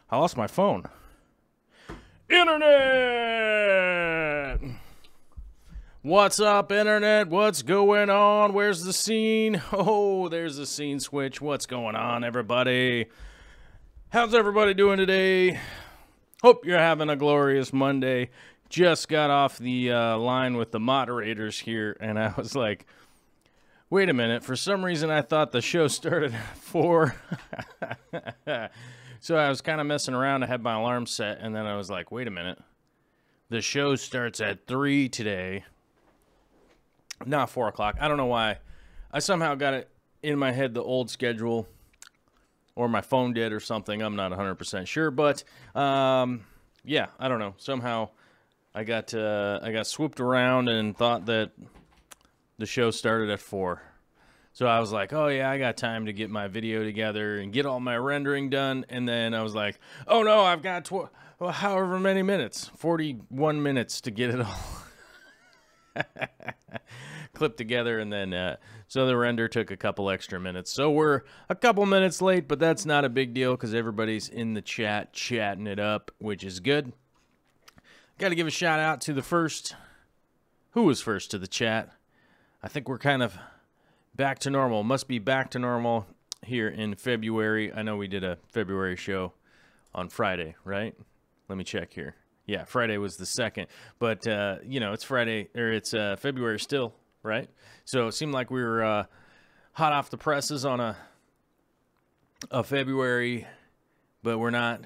I lost my phone. Internet! What's up, Internet? What's going on? Where's the scene? Oh, there's the scene switch. What's going on, everybody? How's everybody doing today? Hope you're having a glorious Monday. Just got off the line with the moderators here, and I was like, wait a minute. For some reason, I thought the show started at 4. So I was kind of messing around. I had my alarm set, and then I was like, wait a minute. The show starts at 3 today. Not 4 o'clock. I don't know why. I somehow got it in my head, the old schedule, or my phone did or something. I'm not 100% sure, but yeah, I don't know. Somehow I got swooped around and thought that the show started at 4. So I was like, oh yeah, I got time to get my video together and get all my rendering done. And then I was like, oh no, I've got however many minutes, 41 minutes to get it all clipped together. And then, so the render took a couple extra minutes. So we're a couple minutes late, but that's not a big deal because everybody's in the chat chatting it up, which is good. Got to give a shout out to the first, who was first to the chat. I think we're kind of back to normal. Must be back to normal here in February. I know we did a February show on Friday, right? Let me check here. Yeah, Friday was the 2nd. But, you know, it's Friday, or it's February still, right? So it seemed like we were hot off the presses on a February, but we're not.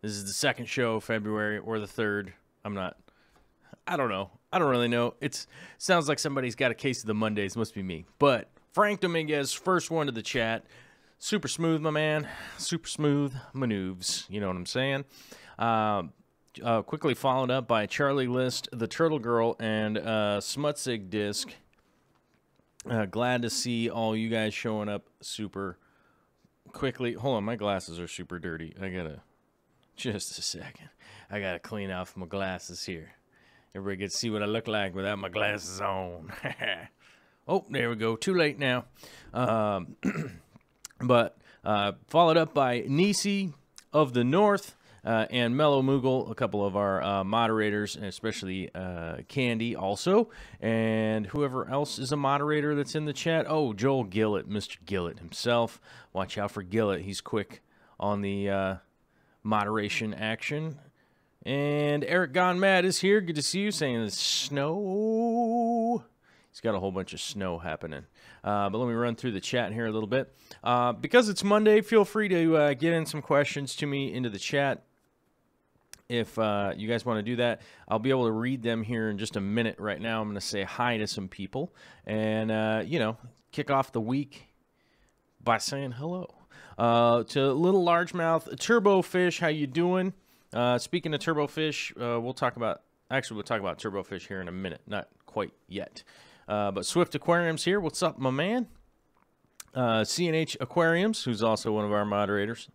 This is the 2nd show of February, or the 3rd. I don't know. I don't really know. Sounds like somebody's got a case of the Mondays. Must be me. But Frank Dominguez, first one to the chat. Super smooth, my man. Super smooth maneuvers. You know what I'm saying? Quickly followed up by Charlie List, the Turtle Girl, and Smutzig Disc. Glad to see all you guys showing up super quickly. Hold on, my glasses are super dirty. Just a second. I gotta clean off my glasses here. Everybody can see what I look like without my glasses on. Oh, there we go. Too late now. But followed up by Nisi of the North and Mellow Moogle, a couple of our moderators, and especially Candy also. And whoever else is a moderator that's in the chat. Oh, Joel Gillett, Mr. Gillett himself. Watch out for Gillett. He's quick on the moderation action. And Eric Gone Mad is here. Good to see you. Saying it's snow. He's got a whole bunch of snow happening. But let me run through the chat here a little bit. Because it's Monday, feel free to get in some questions to me into the chat. If you guys want to do that, I'll be able to read them here in just a minute. Right now, I'm going to say hi to some people. And, you know, kick off the week by saying hello. To Little Largemouth, Turbo Fish, how you doing? Speaking of Turbo Fish, we'll talk about Turbo Fish here in a minute. Not quite yet. But Swift Aquarium's here. What's up, my man? CNH Aquariums, who's also one of our moderators.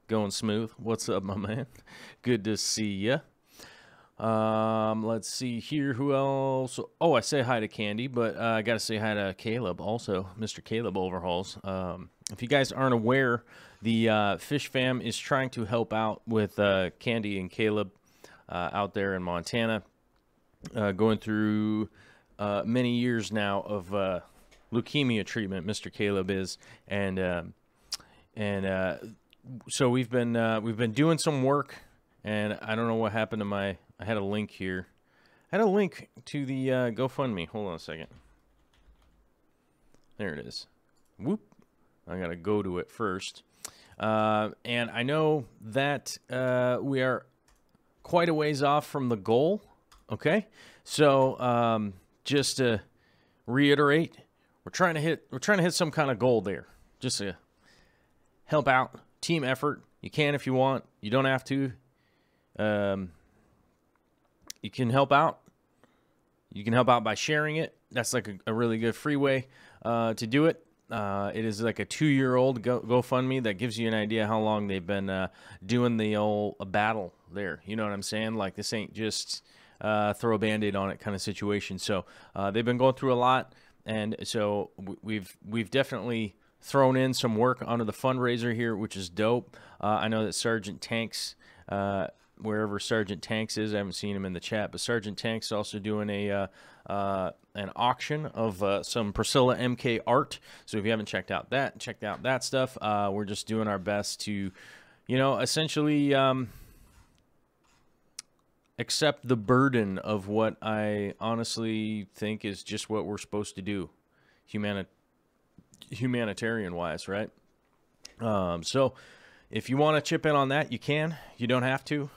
Going smooth. What's up, my man? Good to see ya. Let's see here. Who else? Oh, I say hi to Candy, but I got to say hi to Caleb also. Mr. Caleb Overhauls. If you guys aren't aware, the Fish Fam is trying to help out with Candy and Caleb out there in Montana. Going through many years now of leukemia treatment, Mr. Caleb is. And so we've been doing some work, and I don't know what happened to I had a link here. I had a link to the GoFundMe. Hold on a second. There it is. Whoop. I got to go to it first. And I know that we are quite a ways off from the goal. Okay. So just to reiterate, we're trying to hit some kind of goal there. Just help out. Team effort. You can if you want. You don't have to. You can help out. You can help out by sharing it. That's like a really good free way to do it. It is like a 2-year-old GoFundMe that gives you an idea how long they've been doing the old battle there. You know what I'm saying? Like, this ain't just throw a Band-Aid on it kind of situation. So they've been going through a lot, and so we've definitely thrown in some work onto the fundraiser here, which is dope. I know that Sergeant Tanks, wherever Sergeant Tanks is, I haven't seen him in the chat, but Sergeant Tanks is also doing an auction of some Priscilla MK art. So if you haven't checked out that stuff. We're just doing our best to, essentially accept the burden of what I honestly think is just what we're supposed to do, humanitarian-wise, right? So if you want to chip in on that, you can. You don't have to.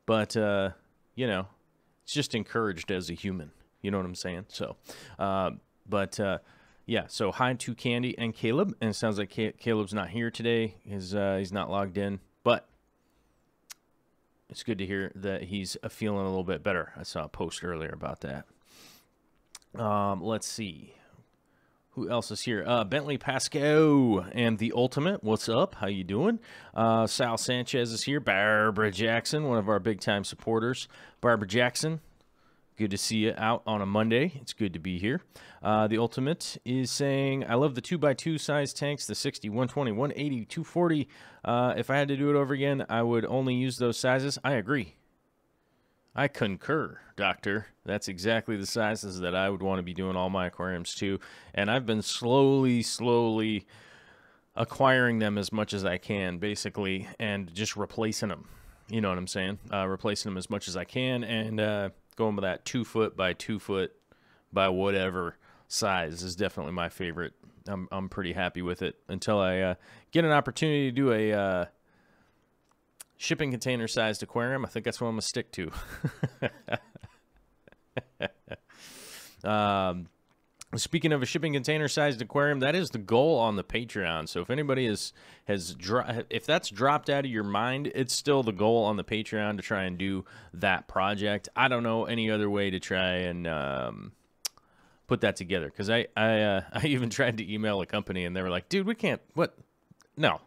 But, it's just encouraged as a human. You know what I'm saying? So, yeah, so hi to Candy and Caleb. And it sounds like Caleb's not here today. He's not logged in. But it's good to hear that he's feeling a little bit better. I saw a post earlier about that. Let's see. Who else is here? Bentley Pasco and The Ultimate. What's up? How you doing? Sal Sanchez is here. Barbara Jackson, one of our big-time supporters. Barbara Jackson, good to see you out on a Monday. It's good to be here. The Ultimate is saying, I love the 2x2 size tanks, the 60, 120, 180, 240. If I had to do it over again, I would only use those sizes. I agree. I concur, Doctor. That's exactly the sizes that I would want to be doing all my aquariums too. And I've been slowly acquiring them as much as I can, basically, and just replacing them. You know what I'm saying? Replacing them as much as I can, and going with that 2 foot by 2 foot by whatever size is definitely my favorite. I'm pretty happy with it until I get an opportunity to do a shipping container sized aquarium. I think that's what I'm gonna stick to. Speaking of a shipping container sized aquarium, that is the goal on the Patreon. So if anybody if that's dropped out of your mind, it's still the goal on the Patreon to try and do that project. I don't know any other way to try and put that together, because I even tried to email a company and they were like, dude, we can't. What? No.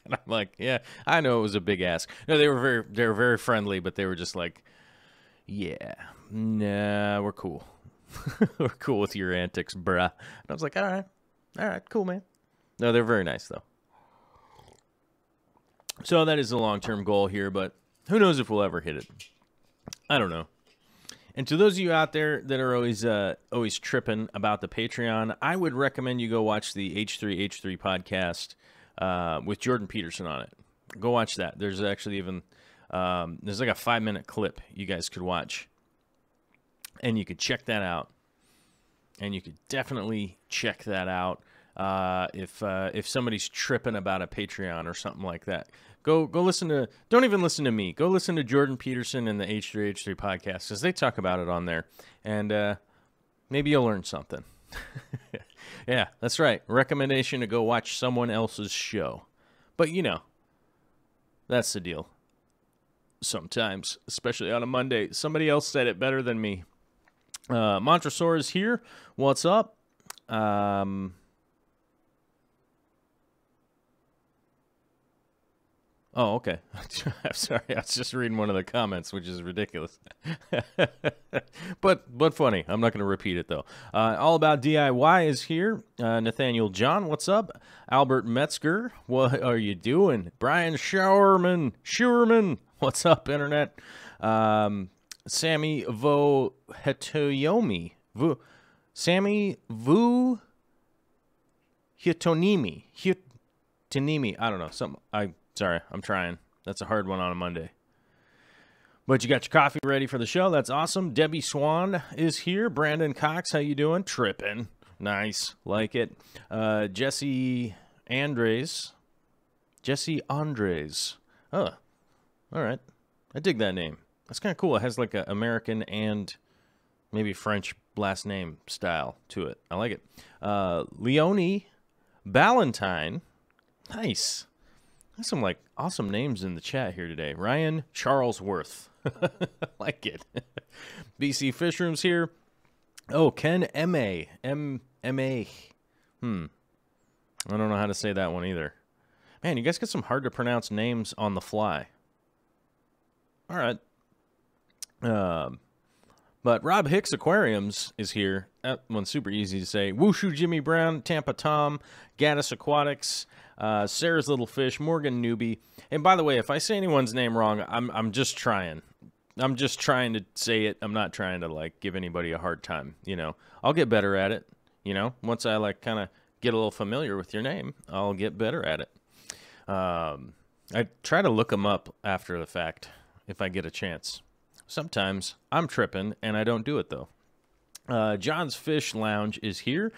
And I'm like, yeah, I know it was a big ask. No, they were very friendly, but they were just like, yeah, nah, we're cool. We're cool with your antics, bruh. And I was like, all right, cool, man. No, they're very nice, though. So that is the long-term goal here, but who knows if we'll ever hit it. I don't know. And to those of you out there that are always tripping about the Patreon, I would recommend you go watch the H3H3 podcast with Jordan Peterson on it. Go watch that. There's actually even there's like a 5-minute clip you guys could watch, and you could check that out. And you could definitely check that out if somebody's tripping about a Patreon or something like that. Go listen to. Don't even listen to me. Go listen to Jordan Peterson and the H3H3 podcast, because they talk about it on there, and maybe you'll learn something. Yeah, that's right. Recommendation to go watch someone else's show. But, that's the deal. Sometimes, especially on a Monday, somebody else said it better than me. Montresor is here. What's up? Oh, okay. I'm sorry. I was just reading one of the comments, which is ridiculous. but funny. I'm not going to repeat it, though. All About DIY is here. Nathaniel John, what's up? Albert Metzger, what are you doing? Brian Showerman, what's up, Internet? Sammy Hitoyomi. Sammy Hitonimi. I don't know. Sorry, I'm trying. That's a hard one on a Monday. But you got your coffee ready for the show. That's awesome. Debbie Swan is here. Brandon Cox, how you doing? Tripping. Nice. Like it. Jesse Andres. Oh, all right. I dig that name. That's kind of cool. It has like an American and maybe French last name style to it. I like it. Leonie Ballantyne. Nice. There's some like awesome names in the chat here today. Ryan Charlesworth. Like it. BC Fish Room's here. Oh, Ken M.A. M.A. I don't know how to say that one either. Man, you guys got some hard to pronounce names on the fly. All right. But Rob Hicks Aquariums is here. That one's super easy to say. Wushu Jimmy Brown, Tampa Tom, Gaddis Aquatics, Sarah's Little Fish, Morgan Newbie. And by the way, if I say anyone's name wrong, I'm just trying. I'm just trying to say it. I'm not trying to like give anybody a hard time. You know, I'll get better at it. You know, once I like kind of get a little familiar with your name, I'll get better at it. I try to look them up after the fact if I get a chance. Sometimes I'm tripping and I don't do it though. John's Fish Lounge is here.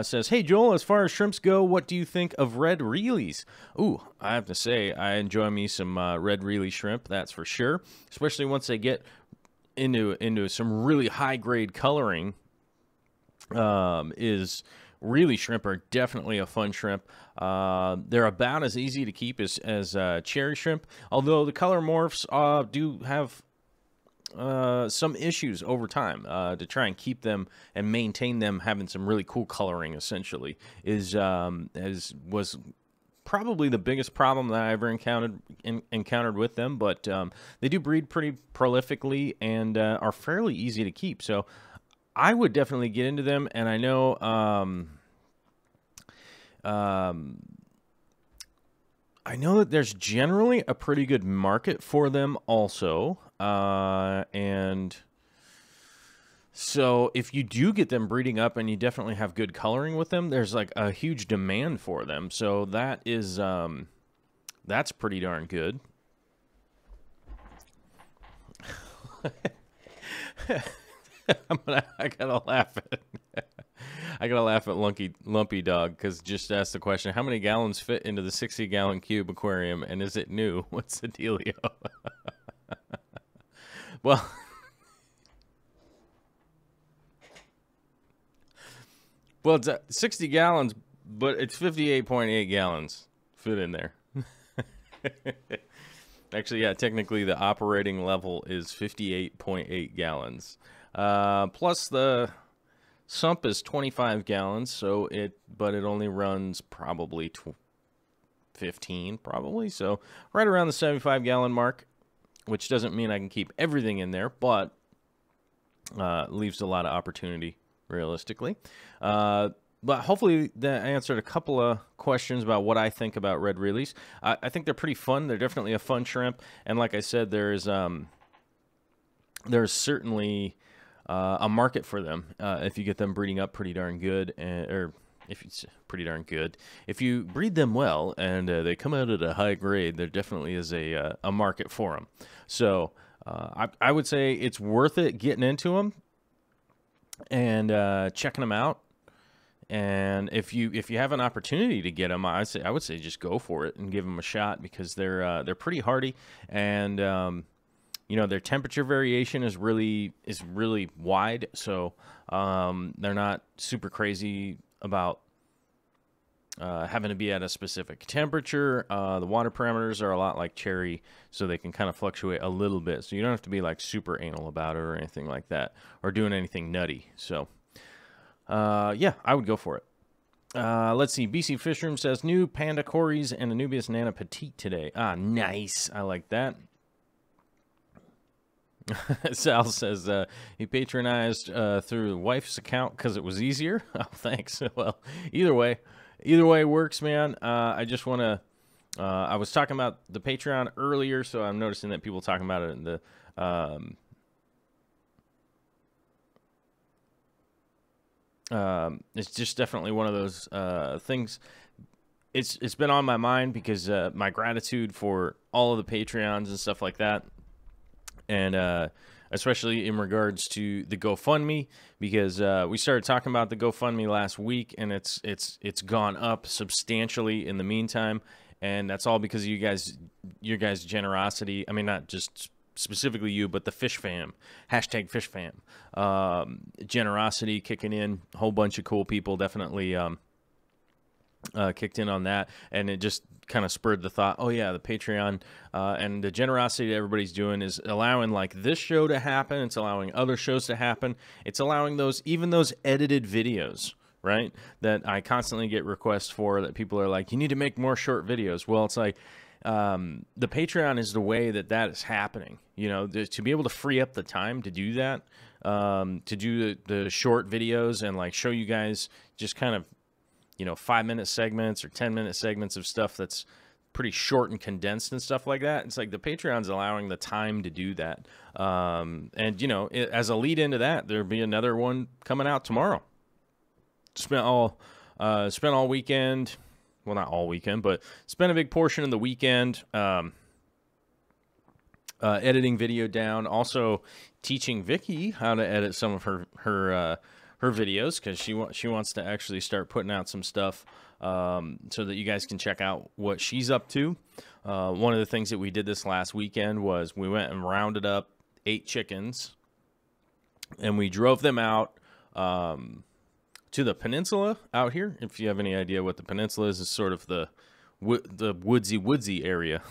Says, hey Joel, as far as shrimps go, what do you think of red Rilis? Ooh, I have to say I enjoy me some red Rili shrimp, that's for sure. Especially once they get into some really high grade coloring. Rili shrimp are definitely a fun shrimp. They're about as easy to keep as cherry shrimp, although the color morphs do have some issues over time. To try and keep them and maintain them having some really cool coloring, essentially, was probably the biggest problem that I ever encountered with them. But they do breed pretty prolifically and are fairly easy to keep. So I would definitely get into them, and I know that there's generally a pretty good market for them also, and so if you do get them breeding up and you definitely have good coloring with them, there's like a huge demand for them, so that is that's pretty darn good. I gotta laugh at Lumpy Dog because just asked the question: how many gallons fit into the 60-gallon cube aquarium, and is it new? What's the dealio? Well, it's 60 gallons, but it's 58.8 gallons fit in there. Actually, yeah, technically the operating level is 58.8 gallons. Plus the Sump is 25 gallons, but it only runs probably 15, probably. So right around the 75-gallon mark, which doesn't mean I can keep everything in there, but leaves a lot of opportunity, realistically. But hopefully that answered a couple of questions about what I think about red Rilis. I think they're pretty fun. They're definitely a fun shrimp, and like I said, there's certainly a market for them if you get them breeding up pretty darn good, or if it's pretty darn good. If you breed them well and they come out at a high grade, there definitely is a market for them. So I would say it's worth it getting into them and checking them out. And if you have an opportunity to get them, I would say just go for it and give them a shot because they're pretty hardy, and you know, their temperature variation is really wide, so they're not super crazy about having to be at a specific temperature. The water parameters are a lot like cherry, so they can kind of fluctuate a little bit. So you don't have to be like super anal about it or anything like that, or doing anything nutty. So yeah, I would go for it. Let's see. BC Fish Room says new Panda Cories and Anubias Nana Petite today. Ah, nice. I like that. Sal says he patronized through the wife's account because it was easier. Oh, thanks. Well, either way works, man. I just want to. I was talking about the Patreon earlier, so I'm noticing that people talking about it in the. It's just definitely one of those things. It's been on my mind because my gratitude for all of the Patreons and stuff like that. And especially in regards to the GoFundMe, because we started talking about the GoFundMe last week, and it's gone up substantially in the meantime, and that's all because of your guys' generosity. I mean, not just specifically you, but the Fish Fam, hashtag Fish Fam, generosity kicking in, a whole bunch of cool people definitely kicked in on that, and it just kind of spurred the thought, oh yeah, the Patreon and the generosity that everybody's doing is allowing like this show to happen. It's allowing other shows to happen. It's allowing even those edited videos, right, that I constantly get requests for, that people are like, you need to make more short videos. Well, it's like the Patreon is the way that is happening, you know, to be able to free up the time to do that, to do the short videos and like show you guys just kind of, you know, 5-minute segments or 10-minute segments of stuff that's pretty short and condensed and stuff like that. It's like the Patreon's allowing the time to do that. And, you know, as a lead into that, there'll be another one coming out tomorrow. Spent all weekend. Well, not all weekend, but spent a big portion of the weekend editing video down. Also teaching Vicky how to edit some of her videos, because she wants to actually start putting out some stuff so that you guys can check out what she's up to. One of the things that we did this last weekend was we went and rounded up 8 chickens, and we drove them out to the peninsula out here. If you have any idea what the peninsula is, it's sort of the woodsy area.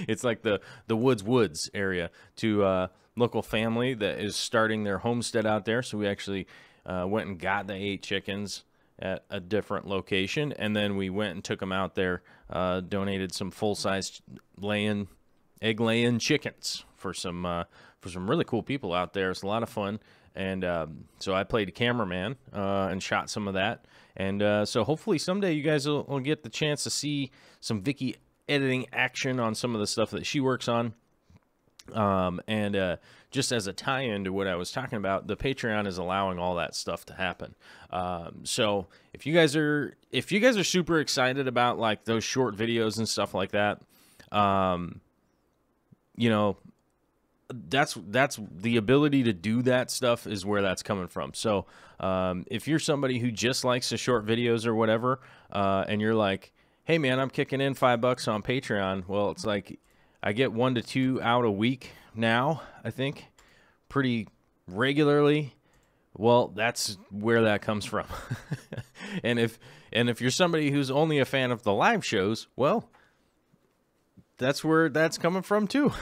It's like the woods area to local family that is starting their homestead out there. So we actually went and got the 8 chickens at a different location, and then we went and took them out there, donated some full-size egg-laying chickens for some really cool people out there. It's a lot of fun, and so I played cameraman and shot some of that, and so hopefully someday you guys will get the chance to see some Vicky editing action on some of the stuff that she works on. And just as a tie-in to what I was talking about, the Patreon is allowing all that stuff to happen. So if you guys are super excited about like those short videos and stuff like that, you know, that's the ability to do that stuff is where that's coming from. So if you're somebody who just likes the short videos or whatever, and you're like, hey man, I'm kicking in $5 on Patreon. Well, it's like I get 1 to 2 out a week now, I think, pretty regularly. Well, that's where that comes from. and if you're somebody who's only a fan of the live shows, well, that's where that's coming from too.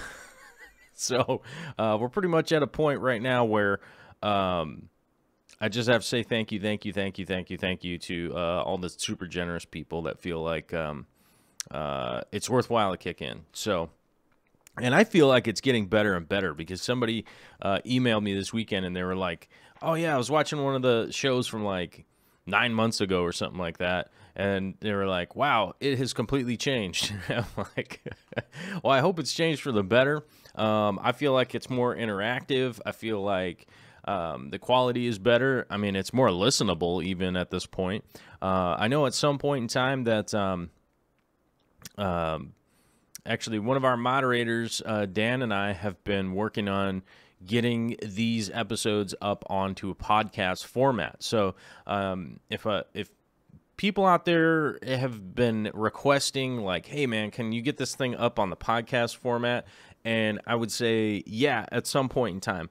So we're pretty much at a point right now where I just have to say thank you to all the super generous people that feel like it's worthwhile to kick in. So, and I feel like it's getting better and better, because somebody emailed me this weekend and they were like, oh yeah, I was watching one of the shows from like 9 months ago or something like that, and they were like, wow, it has completely changed. I'm like, well, I hope it's changed for the better. I feel like it's more interactive. I feel like the quality is better. I mean, it's more listenable even at this point. I know at some point in time that actually one of our moderators, Dan, and I have been working on getting these episodes up onto a podcast format. So if people out there have been requesting like, hey man, can you get this thing up on the podcast format? And I would say, yeah, at some point in time.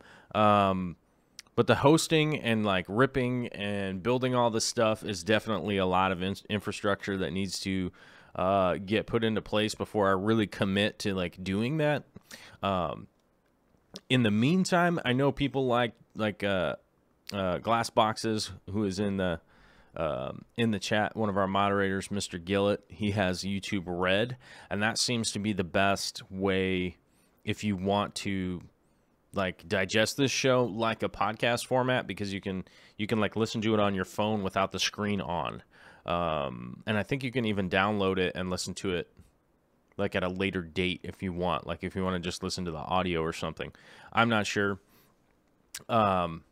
But the hosting and like ripping and building all this stuff is definitely a lot of infrastructure that needs to get put into place before I really commit to like doing that. In the meantime, I know people like Glass Boxes, who is in the chat, one of our moderators, Mr. Gillett. He has YouTube Red, and that seems to be the best way if you want to like digest this show like a podcast format, because you can like listen to it on your phone without the screen on. And I think you can even download it and listen to it like at a later date if you want, like if you want to just listen to the audio or something. I'm not sure. But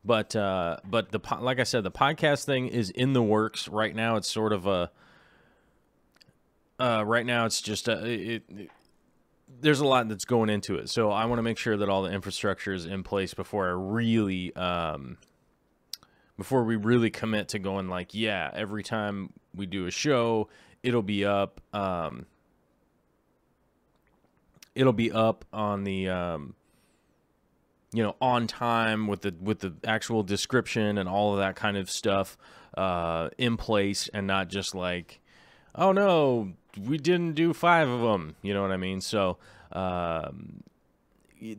like I said, the podcast thing is in the works right now. It's sort of a, right now it's just there's a lot that's going into it. So I want to make sure that all the infrastructure is in place before I really, before we really commit to going like, yeah, every time we do a show, it'll be up. It'll be up on the, you know, on time with the actual description and all of that kind of stuff in place, and not just like, oh no, we didn't do 5 of them. You know what I mean? So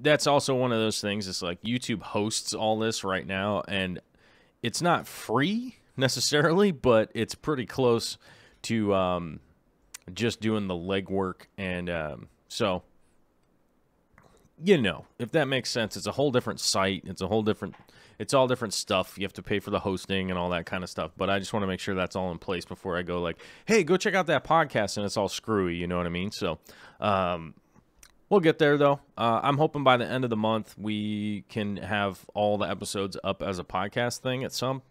that's also one of those things. It's like YouTube hosts all this right now, and it's not free necessarily, but it's pretty close to just doing the legwork. And so, you know, if that makes sense, it's a whole different site. It's all different stuff. You have to pay for the hosting and all that kind of stuff. But I just want to make sure that's all in place before I go like, hey, go check out that podcast, and it's all screwy. You know what I mean? So we'll get there, though. I'm hoping by the end of the month we can have all the episodes up as a podcast thing at Sump.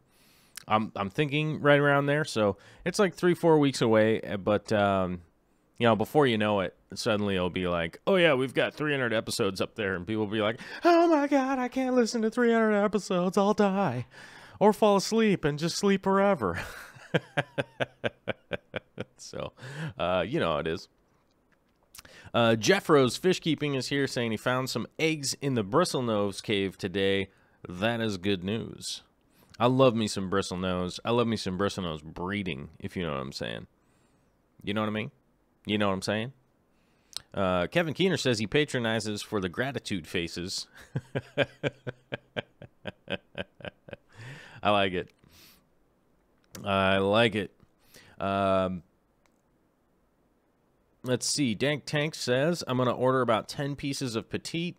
I'm thinking right around there. So it's like 3-4 weeks away. But, you know, before you know it, suddenly it'll be like, oh, yeah, we've got 300 episodes up there. And people will be like, oh, my God, I can't listen to 300 episodes. I'll die. Or fall asleep and just sleep forever. So, you know how it is. Jeffro's Fish Keeping is here saying he found some eggs in the bristlenose cave today. That is good news. I love me some bristlenose. I love me some bristlenose breeding, if you know what I'm saying. You know what I mean? You know what I'm saying? Kevin Keener says he patronizes for the gratitude faces. I like it. I like it. Let's see. Dank Tank says, I'm going to order about 10 pieces of petite.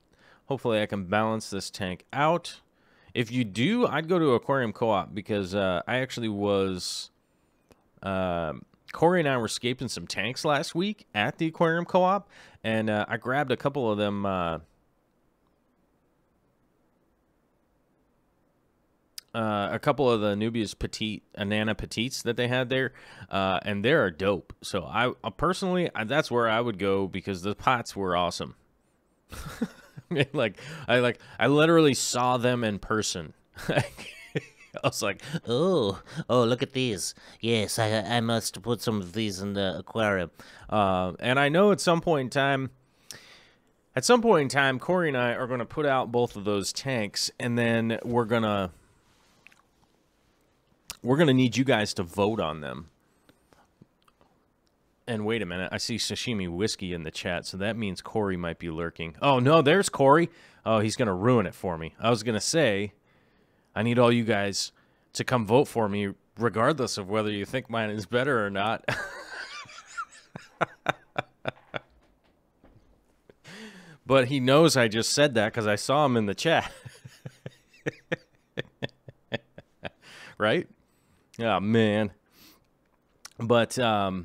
Hopefully I can balance this tank out. If you do, I'd go to Aquarium Co-op because I actually was... Corey and I were scaping some tanks last week at the Aquarium Co-op, and I grabbed a couple of them... a couple of the Nubius Petite, Nana Petites that they had there, and they're dope. So I personally, that's where I would go because the pots were awesome. I literally saw them in person. I was like, oh, look at these. Yes, I must put some of these in the aquarium. And I know at some point in time, Corey and I are going to put out both of those tanks, and then we're gonna need you guys to vote on them. And wait a minute, I see Sashimi Whiskey in the chat, so that means Corey might be lurking. Oh, no, there's Corey. Oh, he's going to ruin it for me. I was going to say, I need all you guys to come vote for me, regardless of whether you think mine is better or not. But he knows I just said that because I saw him in the chat. Right? Oh, man. But, oh,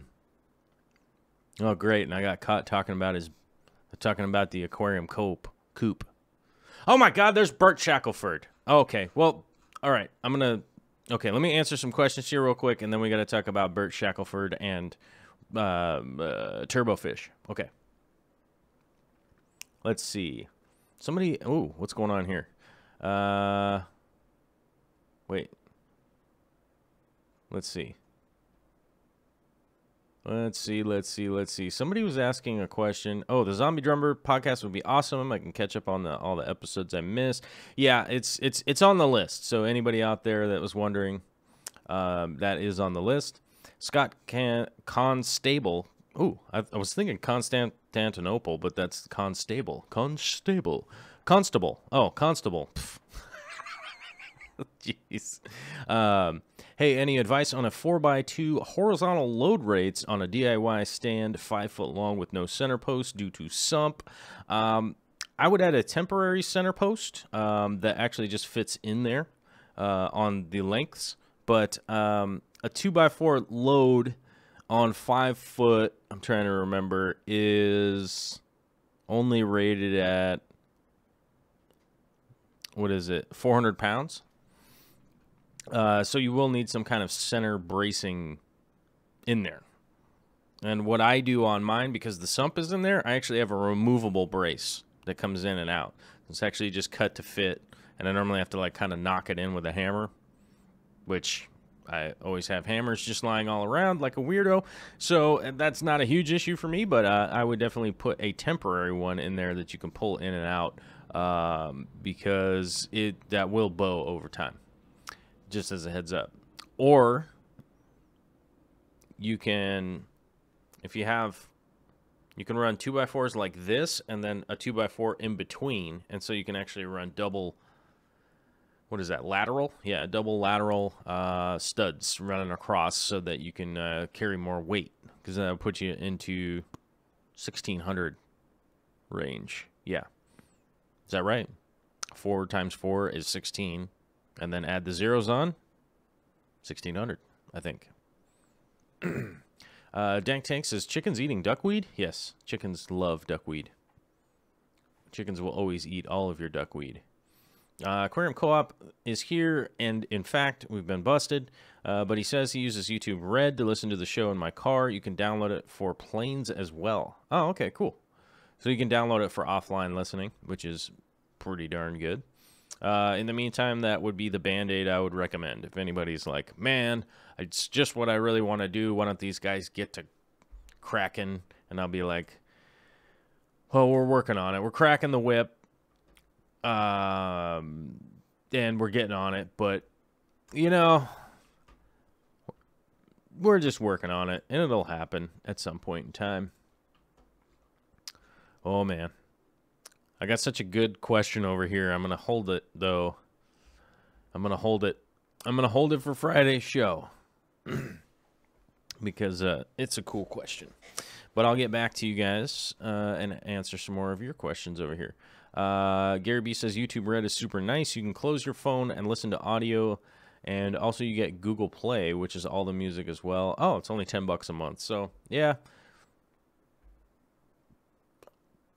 great. And I got caught talking about the aquarium coop. Oh, my God, there's Bert Shackelford. Okay, well, all right. Okay, let me answer some questions here real quick, and then we got to talk about Bert Shackelford and Turbofish. Okay. Let's see. What's going on here? Wait. Let's see. Somebody was asking a question. Oh, the Zombie Drummer podcast would be awesome. I can catch up on all the episodes I missed. Yeah, it's on the list. So anybody out there that was wondering, that is on the list. Scott Constable. Ooh, I was thinking Constantinople, but that's Constable. Constable. Oh, Constable. Jeez. Hey, any advice on a 4x2 horizontal load rates on a DIY stand 5 foot long with no center post due to sump? I would add a temporary center post that actually just fits in there on the lengths. But a 2x4 load on 5 foot, I'm trying to remember, is only rated at, what is it, 400 pounds? So you will need some kind of center bracing in there. And what I do on mine, because the sump is in there, I actually have a removable brace that comes in and out. It's actually just cut to fit, and I normally have to like kind of knock it in with a hammer, which I always have hammers just lying all around like a weirdo. So that's not a huge issue for me, but I would definitely put a temporary one in there that you can pull in and out because that will bow over time, just as a heads up. Or you can, if you have, you can run 2x4s like this and then a 2x4 in between, and so you can actually run double, what is that, lateral? Yeah, double lateral studs running across so that you can carry more weight, because that'll put you into 1600 range. Yeah. Is that right? 4 times 4 is 16, and then add the zeros on, 1600, I think. Dank Tank says, chickens eating duckweed? Yes, chickens love duckweed. Chickens will always eat all of your duckweed. Aquarium Co-op is here, and in fact, we've been busted. But he says he uses YouTube Red to listen to the show in my car. You can download it for planes as well. Oh, okay, cool. So you can download it for offline listening, which is pretty darn good. In the meantime, that would be the Band-Aid I would recommend. If anybody's like, man, it's just what I really want to do, why don't these guys get to cracking? And I'll be like, well, we're working on it. We're cracking the whip. And we're getting on it. But, you know, we're just working on it. And it'll happen at some point in time. Oh, man. I got such a good question over here. I'm going to hold it, though. I'm going to hold it. I'm going to hold it for Friday's show. Because it's a cool question. But I'll get back to you guys and answer some more of your questions over here. Gary B says, YouTube Red is super nice. You can close your phone and listen to audio. And also you get Google Play, which is all the music as well. Oh, it's only $10 a month. So, yeah.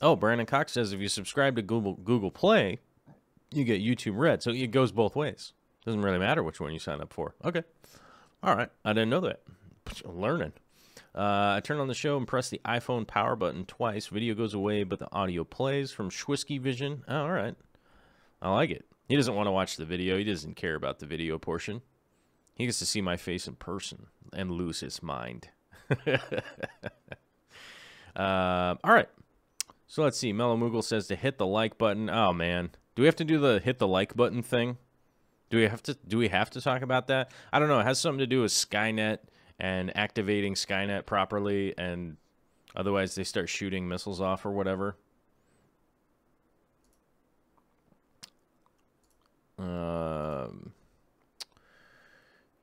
Oh, Brandon Cox says if you subscribe to Google Play, you get YouTube Red. So it goes both ways. Doesn't really matter which one you sign up for. Okay. All right. I didn't know that. Learning. I turn on the show and press the iPhone power button twice. Video goes away, but the audio plays from Schwisky Vision. Oh, all right. I like it. He doesn't want to watch the video. He doesn't care about the video portion. He gets to see my face in person and lose his mind. All right. So let's see. Mellow Moogle says to hit the like button. Oh, man. Do we have to do the hit the like button thing? Do we have to talk about that? I don't know. It has something to do with Skynet and activating Skynet properly, and otherwise they start shooting missiles off or whatever.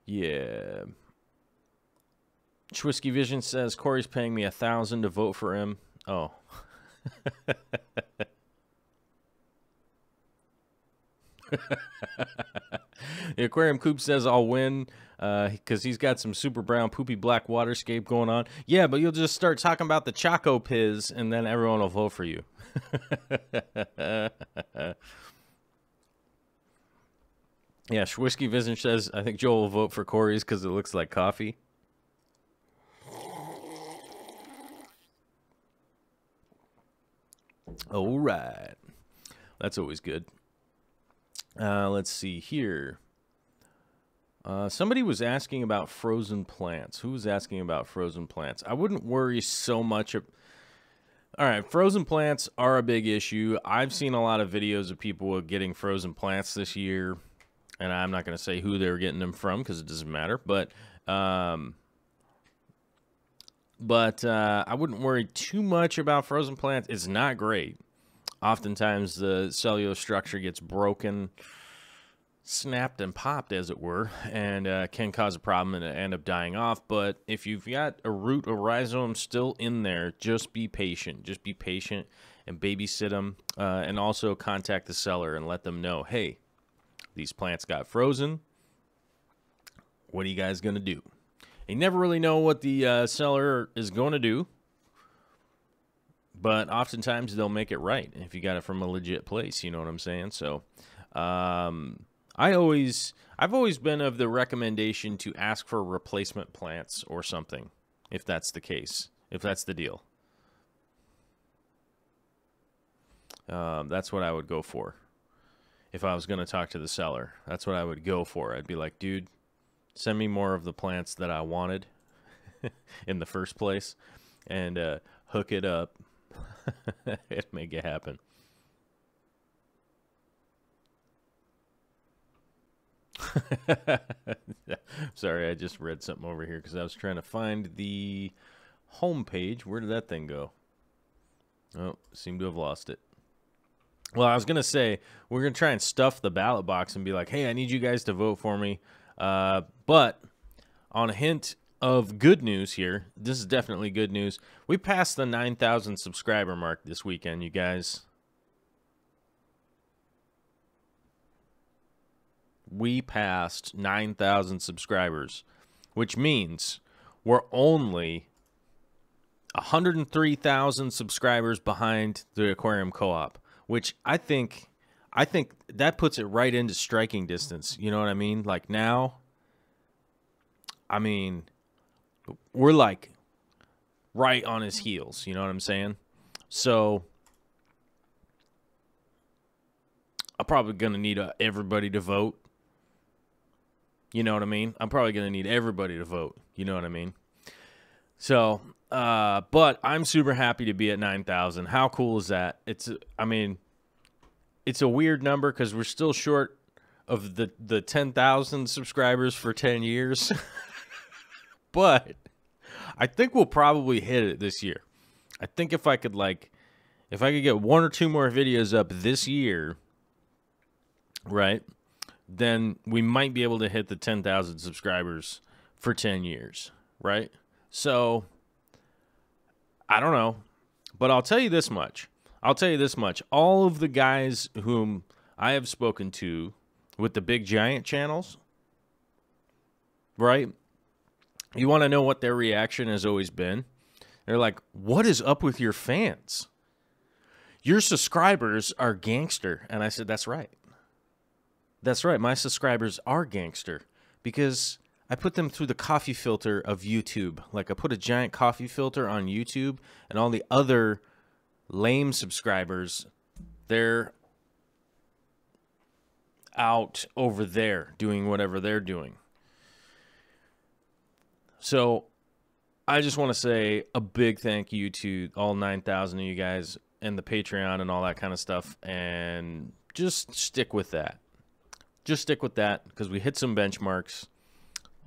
Yeah. Schwisky Vision says Corey's paying me $1,000 to vote for him. Oh. The Aquarium Coop says I'll win because he's got some super brown poopy black waterscape going on. Yeah, but you'll just start talking about the Choco Piz and then everyone will vote for you. Yeah, Schwisky Vision says I think Joel will vote for Corey's because it looks like coffee. All right. That's always good. Let's see here. Somebody was asking about frozen plants. Who was asking about frozen plants? I wouldn't worry so much. All right, frozen plants are a big issue. I've seen a lot of videos of people getting frozen plants this year, and I'm not going to say who they're getting them from because it doesn't matter. But I wouldn't worry too much about frozen plants. It's not great. Oftentimes the cellular structure gets broken, snapped and popped, as it were, and can cause a problem and end up dying off. But if you've got a root or rhizome still in there, just be patient. Just be patient and babysit them, and also contact the seller and let them know, hey, these plants got frozen. What are you guys going to do? You never really know what the seller is going to do. But oftentimes they'll make it right if you got it from a legit place, you know what I'm saying? So I've always been of the recommendation to ask for replacement plants or something, if that's the case, if that's the deal. That's what I would go for. If I was going to talk to the seller, that's what I would go for. I'd be like, dude, send me more of the plants that I wanted in the first place and hook it up. Make it happen. Sorry, I just read something over here because I was trying to find the home page. Where did that thing go? Oh, seem to have lost it. Well, I was going to say, we're going to try and stuff the ballot box and be like, hey, I need you guys to vote for me. But on a hint of good news here, this is definitely good news. We passed the 9,000 subscriber mark this weekend, you guys. We passed 9,000 subscribers, which means we're only 103,000 subscribers behind the Aquarium Co-op, which I think that puts it right into striking distance. You know what I mean? Like now, I mean, we're like right on his heels. You know what I'm saying? So I'm probably going to need everybody to vote. You know what I mean? I'm probably going to need everybody to vote. You know what I mean? So, but I'm super happy to be at 9,000. How cool is that? I mean, it's a weird number because we're still short of the 10,000 subscribers for 10 years. But I think we'll probably hit it this year. I think if I could get one or two more videos up this year, right, then we might be able to hit the 10,000 subscribers for 10 years, right? So, I don't know, but I'll tell you this much. All of the guys whom I have spoken to with the big giant channels, right? You want to know what their reaction has always been? They're like, what is up with your fans? Your subscribers are gangster. And I said, that's right. That's right. My subscribers are gangster because I put them through the coffee filter of YouTube. Like I put a giant coffee filter on YouTube, and all the other lame subscribers, they're out over there doing whatever they're doing. So I just want to say a big thank you to all 9,000 of you guys and the Patreon and all that kind of stuff. And just stick with that. Just stick with that because we hit some benchmarks.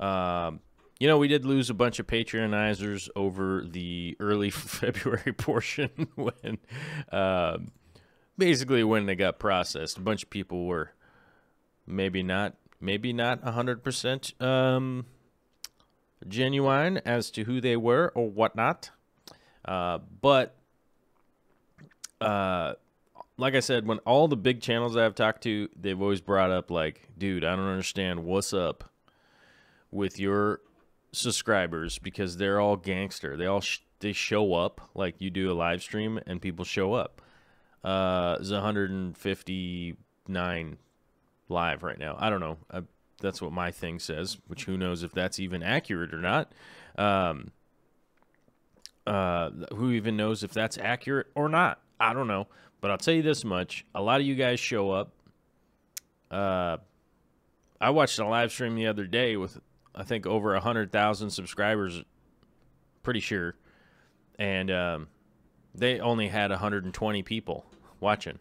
You know, we did lose a bunch of Patreonizers over the early February portion when, basically when they got processed. A bunch of people were maybe not 100% genuine as to who they were or whatnot. But like I said, when all the big channels I've talked to, they've always brought up like, dude, I don't understand what's up with your subscribers because they're all gangster. They show up like you do a live stream and people show up. There's 159 live right now. I don't know. That's what my thing says, which who knows if that's even accurate or not. Who even knows if that's accurate or not? I don't know. But I'll tell you this much. A lot of you guys show up. I watched a live stream the other day with, I think, over 100,000 subscribers, pretty sure. And they only had 120 people watching.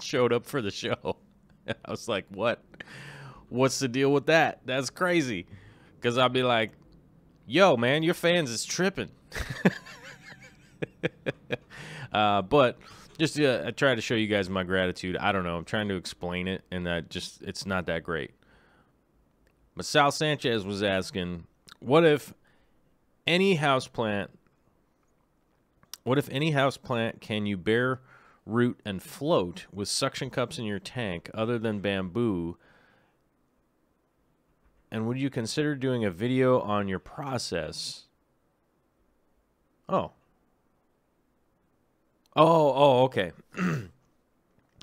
Showed up for the show. I was like, what? What's the deal with that? That's crazy. Because I'll be like, yo, man, your fans is tripping. But just I try to show you guys my gratitude. I don't know. I'm trying to explain it, and it's not that great. But Sal Sanchez was asking, what if any houseplant can you bear, root, and float with suction cups in your tank other than bamboo? And would you consider doing a video on your process? Oh, okay.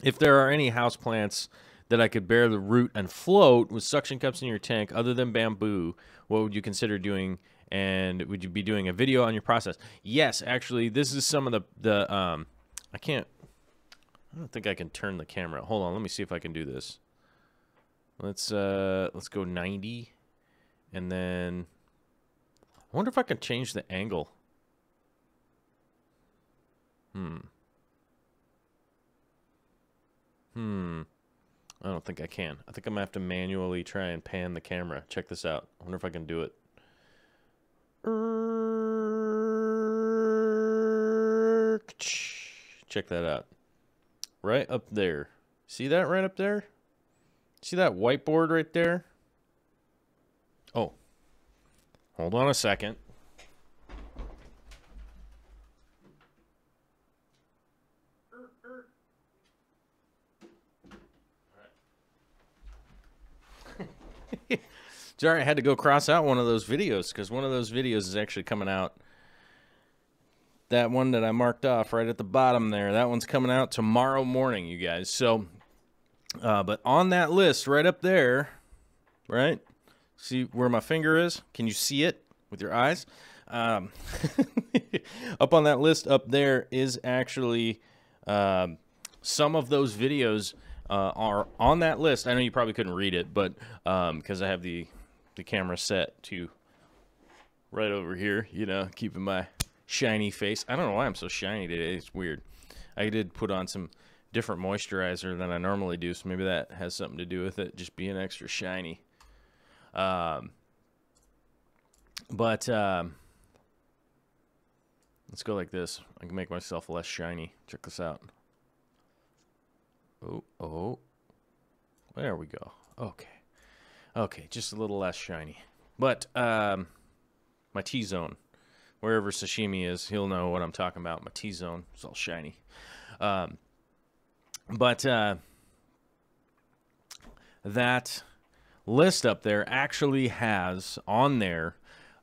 If there are any houseplants that I could bear the root and float with suction cups in your tank other than bamboo, what would you consider doing? And would you be doing a video on your process? Yes, actually, this is some of the I don't think I can turn the camera. Hold on, let me see if I can do this. Let's go 90, and then I wonder if I can change the angle. I don't think I can. I think I'm going to have to manually try and pan the camera. Check this out. I wonder if I can do it. Check that out. Right up there. See that right up there? See that whiteboard right there? Oh. Hold on a second. Sorry, I had to go cross out one of those videos because one of those videos is actually coming out. That one that I marked off right at the bottom there, that one's coming out tomorrow morning, you guys. So, but on that list right up there, right? See where my finger is? Can you see it with your eyes? Up on that list up there is actually some of those videos are on that list. I know you probably couldn't read it, but because I have the camera set to right over here, you know, keeping my shiny face. I don't know why I'm so shiny today. It's weird. I did put on some different moisturizer than I normally do, so maybe that has something to do with it, just being extra shiny. But let's go like this. I can make myself less shiny. Check this out. Oh, there we go. Okay, just a little less shiny. But my T-zone, wherever sashimi is, he'll know what I'm talking about. My T-zone is all shiny. But that list up there actually has on there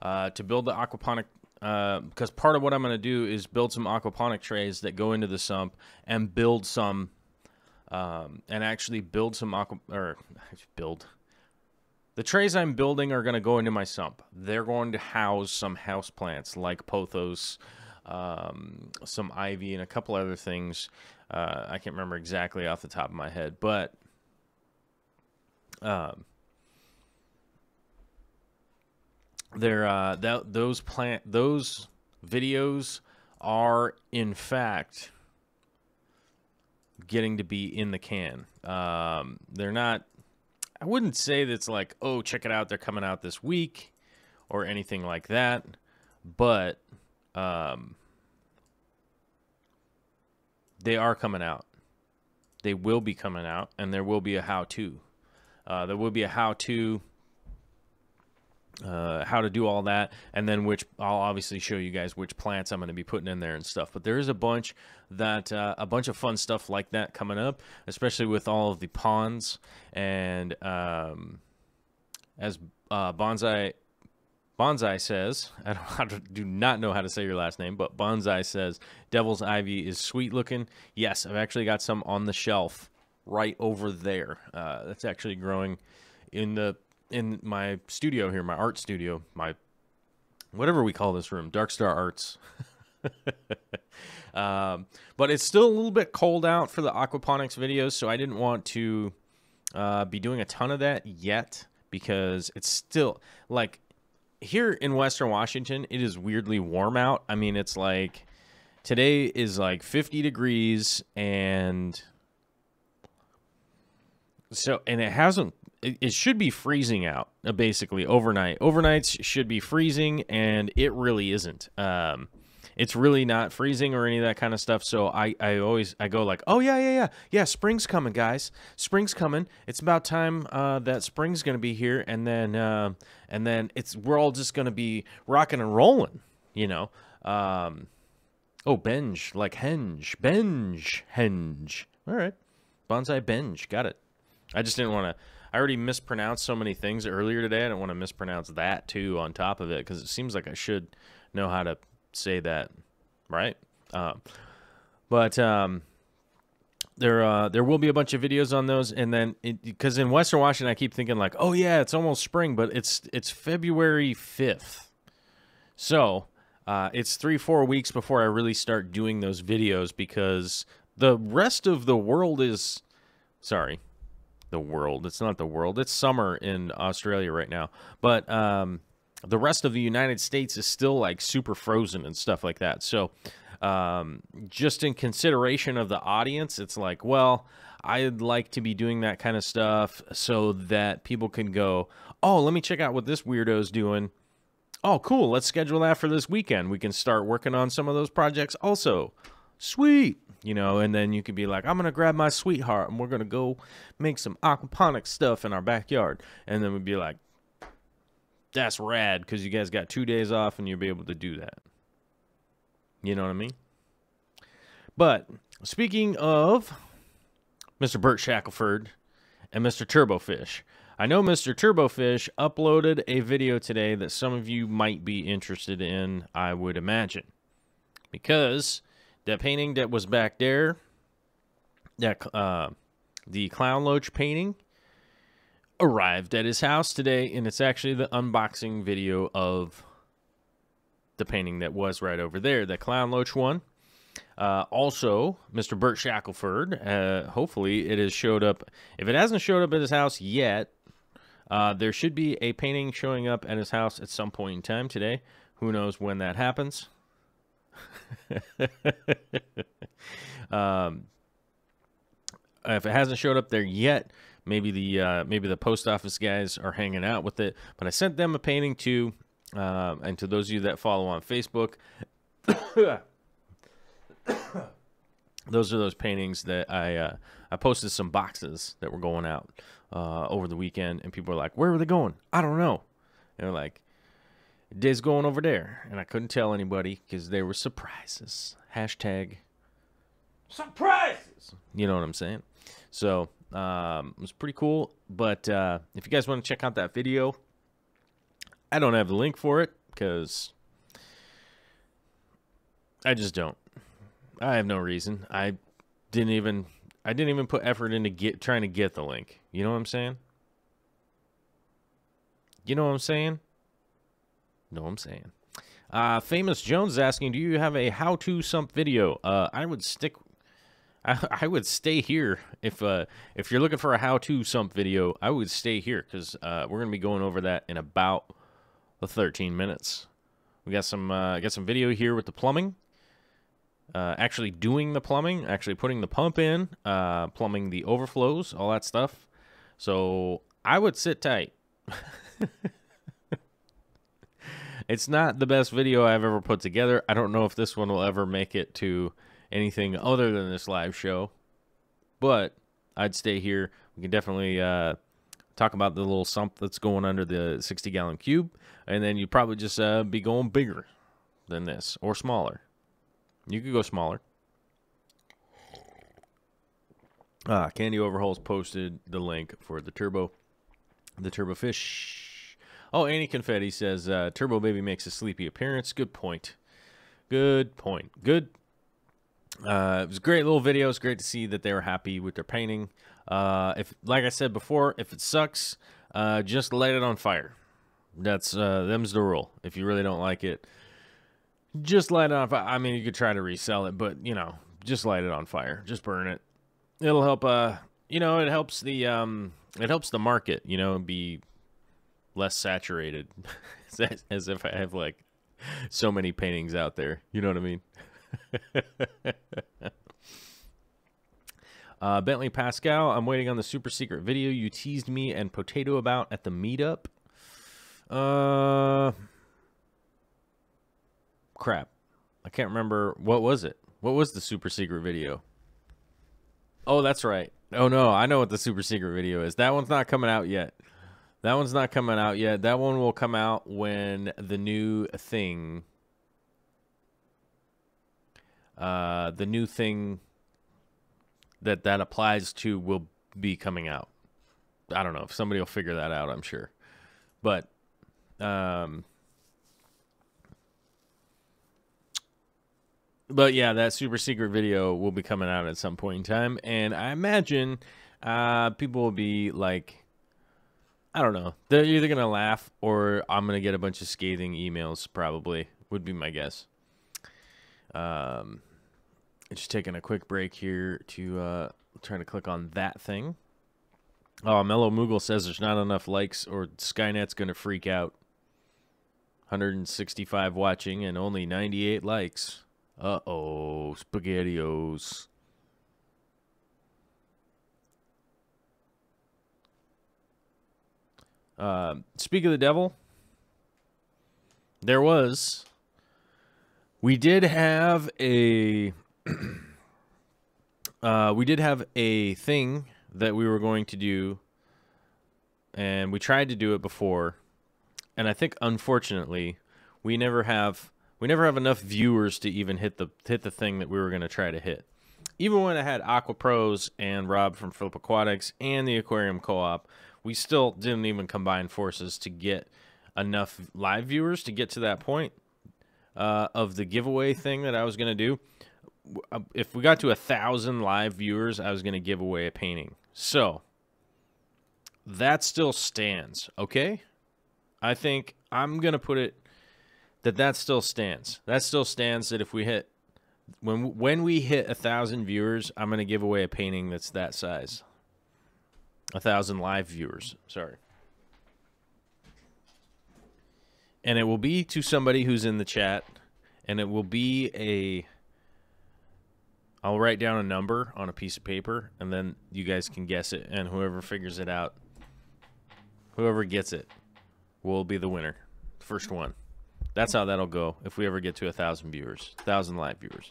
to build the aquaponic, because part of what I'm going to do is build some aquaponic trays that go into the sump and build some, and actually build some the trays I'm building are going to go into my sump. They're going to house some houseplants like pothos, some ivy, and a couple other things. I can't remember exactly off the top of my head, but those videos are in fact getting to be in the can. They're not. I wouldn't say that's like, oh, check it out, they're coming out this week or anything like that, but they are coming out. They will be coming out, and there will be a how-to. There will be a how-to, how to do all that, and then I'll obviously show you guys which plants I'm going to be putting in there and stuff. But there is a bunch of fun stuff like that coming up, especially with all of the ponds and as Bonsai says, do not know how to say your last name, but Bonsai says Devil's Ivy is sweet looking. Yes, I've actually got some on the shelf right over there. That's actually growing in my studio here, my art studio, my whatever we call this room, Dark Star Arts. But it's still a little bit cold out for the aquaponics videos, so I didn't want to be doing a ton of that yet because it's still like here in Western Washington, it is weirdly warm out. I mean, it's like today is like 50 degrees and so, and it should be freezing out basically overnight. Overnights should be freezing, and it really isn't. It's really not freezing or any of that kind of stuff. So I go like, oh yeah, spring's coming, guys. Spring's coming. It's about time that spring's gonna be here, and then we're all just gonna be rocking and rolling, you know. Oh, Benj, like henge, Benj, henge. All right, Bonsai Benj, got it. I just didn't want to. I already mispronounced so many things earlier today. I don't want to mispronounce that too on top of it because it seems like I should know how to say that, right? But there will be a bunch of videos on those, and then because in Western Washington I keep thinking like, oh yeah, it's almost spring, but it's February 5th, so it's 3-4 weeks before I really start doing those videos because the rest of the world is the world. It's not the world. It's summer in Australia right now, but the rest of the United States is still like super frozen and stuff like that. So just in consideration of the audience, it's like, well, I'd like to be doing that kind of stuff so that people can go, oh, let me check out what this weirdo's doing. Oh, cool. Let's schedule that for this weekend. We can start working on some of those projects also. Sweet. And then you could be like, I'm going to grab my sweetheart and we're going to go make some aquaponics stuff in our backyard. And then we'd be like, that's rad because you guys got 2 days off and you'll be able to do that. You know what I mean? But speaking of Mr. Burt Shackelford and Mr. Turbofish, I know Mr. Turbofish uploaded a video today that some of you might be interested in, I would imagine. Because that painting that was back there, that the clown loach painting, arrived at his house today, and it's actually the unboxing video of the painting that was right over there, the clown loach one. Also, Mr. Burt Shackelford, hopefully it has showed up. If it hasn't showed up at his house yet, there should be a painting showing up at his house at some point in time today. Who knows when that happens? If it hasn't showed up there yet, maybe the post office guys are hanging out with it. But I sent them a painting too, and to those of you that follow on Facebook, those are those paintings that I posted some boxes that were going out over the weekend, and people were like, "Where were they going?" I don't know. And they're like, "Day's going over there," and I couldn't tell anybody because they were surprises. Hashtag surprises. You know what I'm saying? So it was pretty cool. But if you guys want to check out that video, I don't have the link for it because I just don't. I have no reason. I didn't even put effort into trying to get the link. You know what I'm saying? You know what I'm saying? No, I'm saying. Famous Jones is asking, do you have a how-to sump video? I would stay here if you're looking for a how-to sump video. I would stay here because we're gonna be going over that in about 13 minutes. We got some video here with the plumbing. Actually doing the plumbing, actually putting the pump in, plumbing the overflows, all that stuff. So I would sit tight. It's not the best video I've ever put together. I don't know if this one will ever make it to anything other than this live show, but I'd stay here. We can definitely talk about the little sump that's going under the 60-gallon cube, and then you'd probably just be going bigger than this or smaller. You could go smaller. Candy Overhauls posted the link for the Turbo Fish. Oh, Annie Confetti says, Turbo Baby makes a sleepy appearance. Good point. Good point. Good. It was a great little video. It's great to see that they were happy with their painting. If, like I said before, if it sucks, just light it on fire. That's them's the rule. If you really don't like it, just light it on fire. I mean, you could try to resell it, but just light it on fire. Just burn it. It'll help. It helps the market. Be less saturated. As if I have like so many paintings out there. You know what I mean? Bentley Pascal, I'm waiting on the super secret video you teased me and Potato about at the meetup. Crap. I can't remember. What was it? What was the super secret video? Oh, that's right. Oh, no. I know what the super secret video is. That one's not coming out yet. That one's not coming out yet. That one will come out when the new thing... the new thing that applies to will be coming out. I don't know if somebody will figure that out, I'm sure. But yeah, that super secret video will be coming out at some point in time, and I imagine people will be like, I don't know, they're either gonna laugh or I'm gonna get a bunch of scathing emails, probably would be my guess. Just taking a quick break here to try to click on that thing. Oh, Mellow Moogle says there's not enough likes or Skynet's going to freak out. 165 watching and only 98 likes. Uh-oh, SpaghettiOs. Speak of the devil, we did have a thing that we were going to do, and we tried to do it before, and I think unfortunately we never have enough viewers to even hit the thing that we were going to try to hit. Even when I had Aqua Pros and Rob from Aquaponics and the Aquarium Co-op, we still didn't even combine forces to get enough live viewers to get to that point of the giveaway thing that I was going to do. If we got to 1,000 live viewers, I was going to give away a painting. So that still stands, okay? I think I'm going to put it that still stands. That still stands that if we hit, when we hit 1,000 viewers, I'm going to give away a painting that's that size. 1,000 live viewers, sorry. And it will be to somebody who's in the chat, and it will be I'll write down a number on a piece of paper, and then you guys can guess it, and whoever figures it out, whoever gets it will be the winner. First one. That's how that'll go if we ever get to 1,000 viewers, 1,000 live viewers.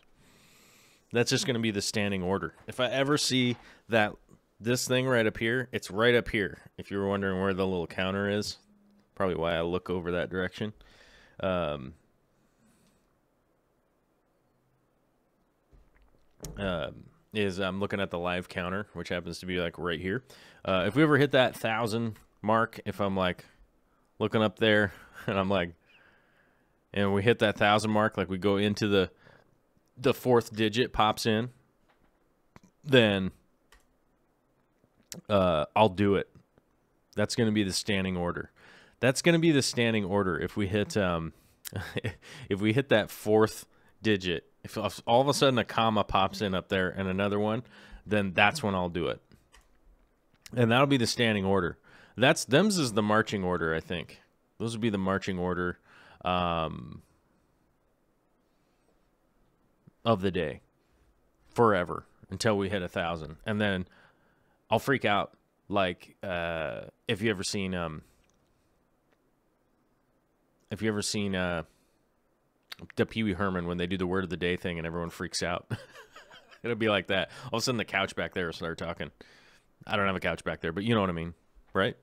That's just going to be the standing order. If I ever see this thing right up here, it's right up here. If you were wondering where the little counter is, probably why I look over that direction. Is I'm looking at the live counter, which happens to be like right here. If we ever hit that 1,000 mark, if I'm like looking up there and I'm like, and we hit that 1,000 mark, like we go into the fourth digit pops in, then I'll do it. That's going to be the standing order. That's going to be the standing order if we hit if we hit that fourth digit. If all of a sudden a comma pops in up there and another one, then that's when I'll do it. And that'll be the standing order. Them's is the marching order, I think. Those would be the marching order of the day. Forever. Until we hit 1,000. And then I'll freak out. Like, if you ever seen the Pee Wee Herman when they do the word of the day thing and everyone freaks out. It'll be like that. All of a sudden the couch back there will start talking. I don't have a couch back there, but you know what I mean, right?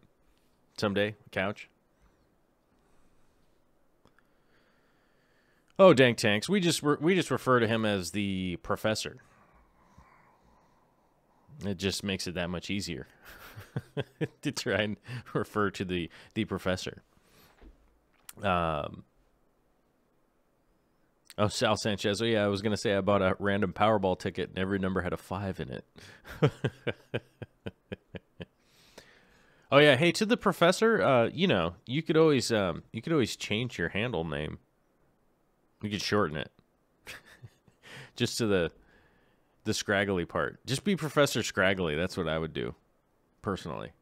Someday, couch. Oh, Dank Tanks. We just refer to him as the professor. It just makes it that much easier to try and refer to the professor. Oh, Sal Sanchez. Oh, yeah, I was going to say I bought a random Powerball ticket and every number had a 5 in it. Oh, yeah. Hey, to the professor, you know, you could always change your handle name. You could shorten it. Just to the scraggly part. Just be Professor Scraggly. That's what I would do, personally.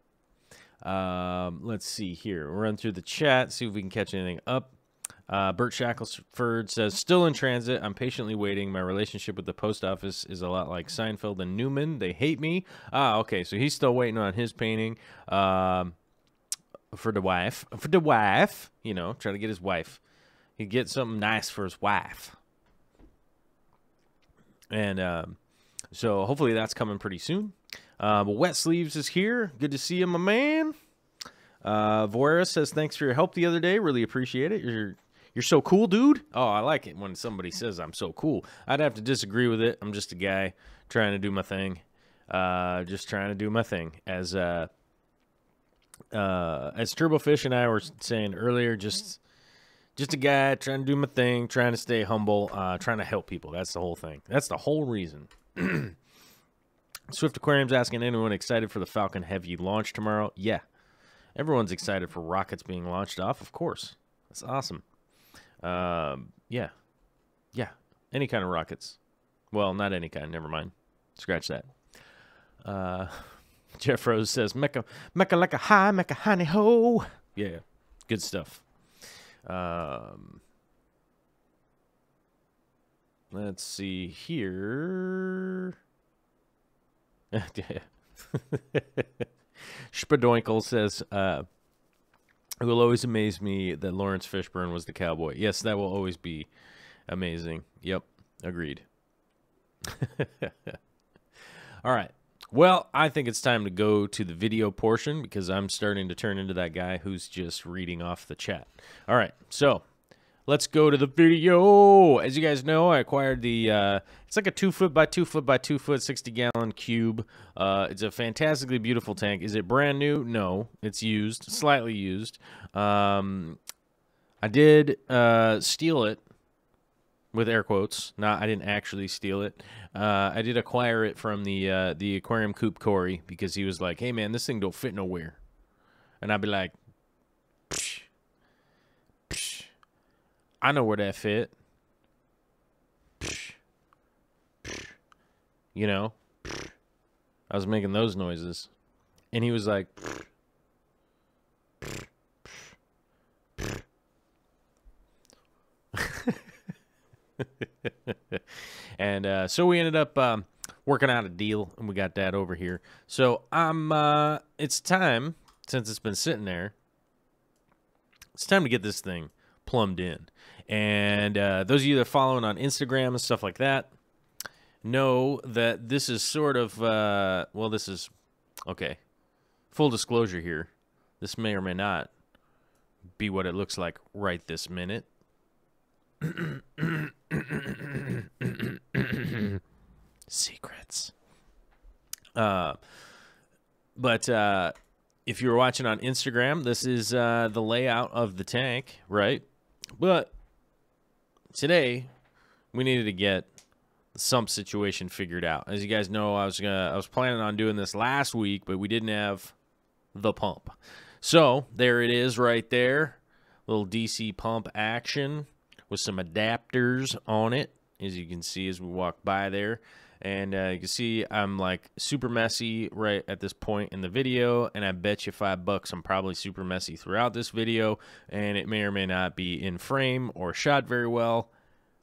Let's see here. We'll run through the chat, see if we can catch anything up. Bert Shackleford says, still in transit. I'm patiently waiting. My relationship with the post office is a lot like Seinfeld and Newman. They hate me. Okay. So he's still waiting on his painting for the wife. For the wife. You know, trying to get his wife. He'd get something nice for his wife. And so hopefully that's coming pretty soon. But Wet Sleeves is here. Good to see you, my man. Voira says, thanks for your help the other day. Really appreciate it. You're so cool, dude. Oh, I like it when somebody says I'm so cool. I'd have to disagree with it. I'm just a guy trying to do my thing. Just trying to do my thing. As Turbofish and I were saying earlier, just a guy trying to do my thing, trying to stay humble, trying to help people. That's the whole thing. That's the whole reason. Swift Aquarium's asking, anyone excited for the Falcon Heavy launch tomorrow? Yeah. Everyone's excited for rockets being launched off, of course. That's awesome. Yeah. Yeah. Any kind of rockets. Well, not any kind. Never mind. Scratch that. Jeff Rose says, Mecca like a high, Mecca honey ho. Yeah. Good stuff. Let's see here. Spadoinkle says, It will always amaze me that Lawrence Fishburne was the cowboy. Yes, that will always be amazing. Yep, agreed. All right. Well, I think it's time to go to the video portion because I'm starting to turn into that guy who's just reading off the chat. All right, so let's go to the video. As you guys know, I acquired the, it's like a 2 foot by 2 foot by 2 foot, 60-gallon cube. It's a fantastically beautiful tank. Is it brand new? No, it's used, slightly used. I did steal it. With air quotes. I didn't actually steal it. I did acquire it from the aquarium coop Corey because he was like, "Hey man, this thing don't fit nowhere," and I'd be like, psh, psh, "I know where that fit." Psh, psh, you know, I was making those noises, and he was like, and so we ended up working out a deal, and we got that over here. So it's time, since it's been sitting there, it's time to get this thing plumbed in. And those of you that are following on Instagram and stuff like that know that this is sort of, well, this is, okay, full disclosure here. This may or may not be what it looks like right this minute. Secrets. But if you were watching on Instagram, this is the layout of the tank, right? But today we needed to get the sump situation figured out. As you guys know, I was planning on doing this last week, but we didn't have the pump. So there it is right there. Little DC pump action with some adapters on it, as you can see as we walk by there. And you can see I'm like super messy right at this point in the video, and I bet you $5 I'm probably super messy throughout this video, and it may or may not be in frame or shot very well.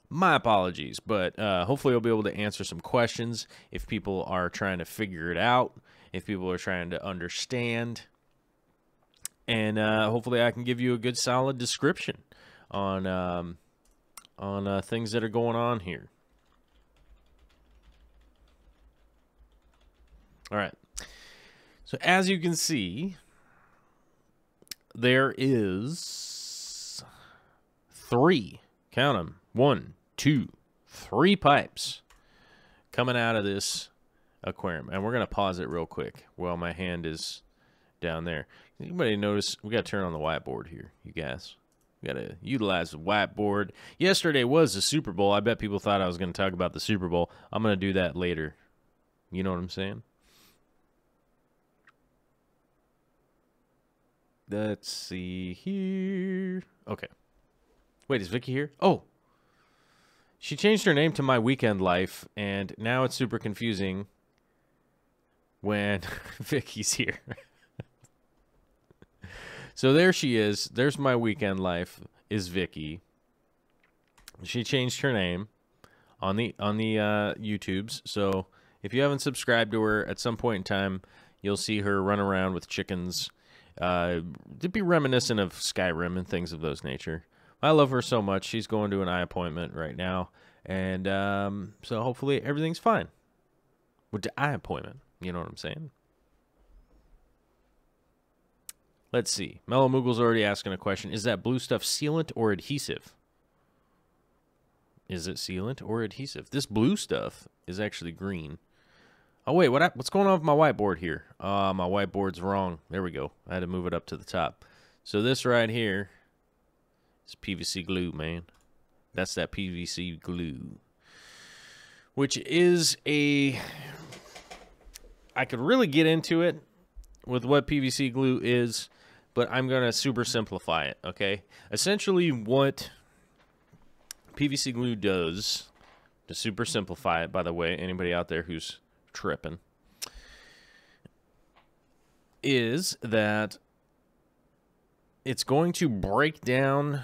My apologies, but hopefully I'll be able to answer some questions if people are trying to figure it out, if people are trying to understand, and hopefully I can give you a good solid description on things that are going on here. All right. So as you can see, there is 3, count them, 1, 2, 3 pipes coming out of this aquarium. And we're going to pause it real quick while my hand is down there. Anybody notice we got to turn on the whiteboard here, you guys? We got to utilize the whiteboard. Yesterday was the Super Bowl. I bet people thought I was going to talk about the Super Bowl. I'm going to do that later. You know what I'm saying? Let's see here. Okay. Wait, is Vicky here? Oh. She changed her name to My Weekend Life, and now it's super confusing when Vicky's here. So there she is. There's My Weekend Life is Vicky. She changed her name on the YouTubes. So if you haven't subscribed to her, at some point in time, you'll see her run around with chickens. It'd be reminiscent of Skyrim and things of those nature. I love her so much. She's going to an eye appointment right now, and so hopefully everything's fine with the eye appointment. You know what I'm saying? Let's see. Mellow Moogle's already asking a question. Is that blue stuff sealant or adhesive? Is it sealant or adhesive? This blue stuff is actually green. Oh, wait, what's going on with my whiteboard here? My whiteboard's wrong. There we go. I had to move it up to the top. So this right here is PVC glue, man. That's that PVC glue. Which is a... I could really get into it with what PVC glue is, but I'm going to super simplify it, okay? Essentially what PVC glue does, to super simplify it, by the way, anybody out there who's tripping, is that it's going to break down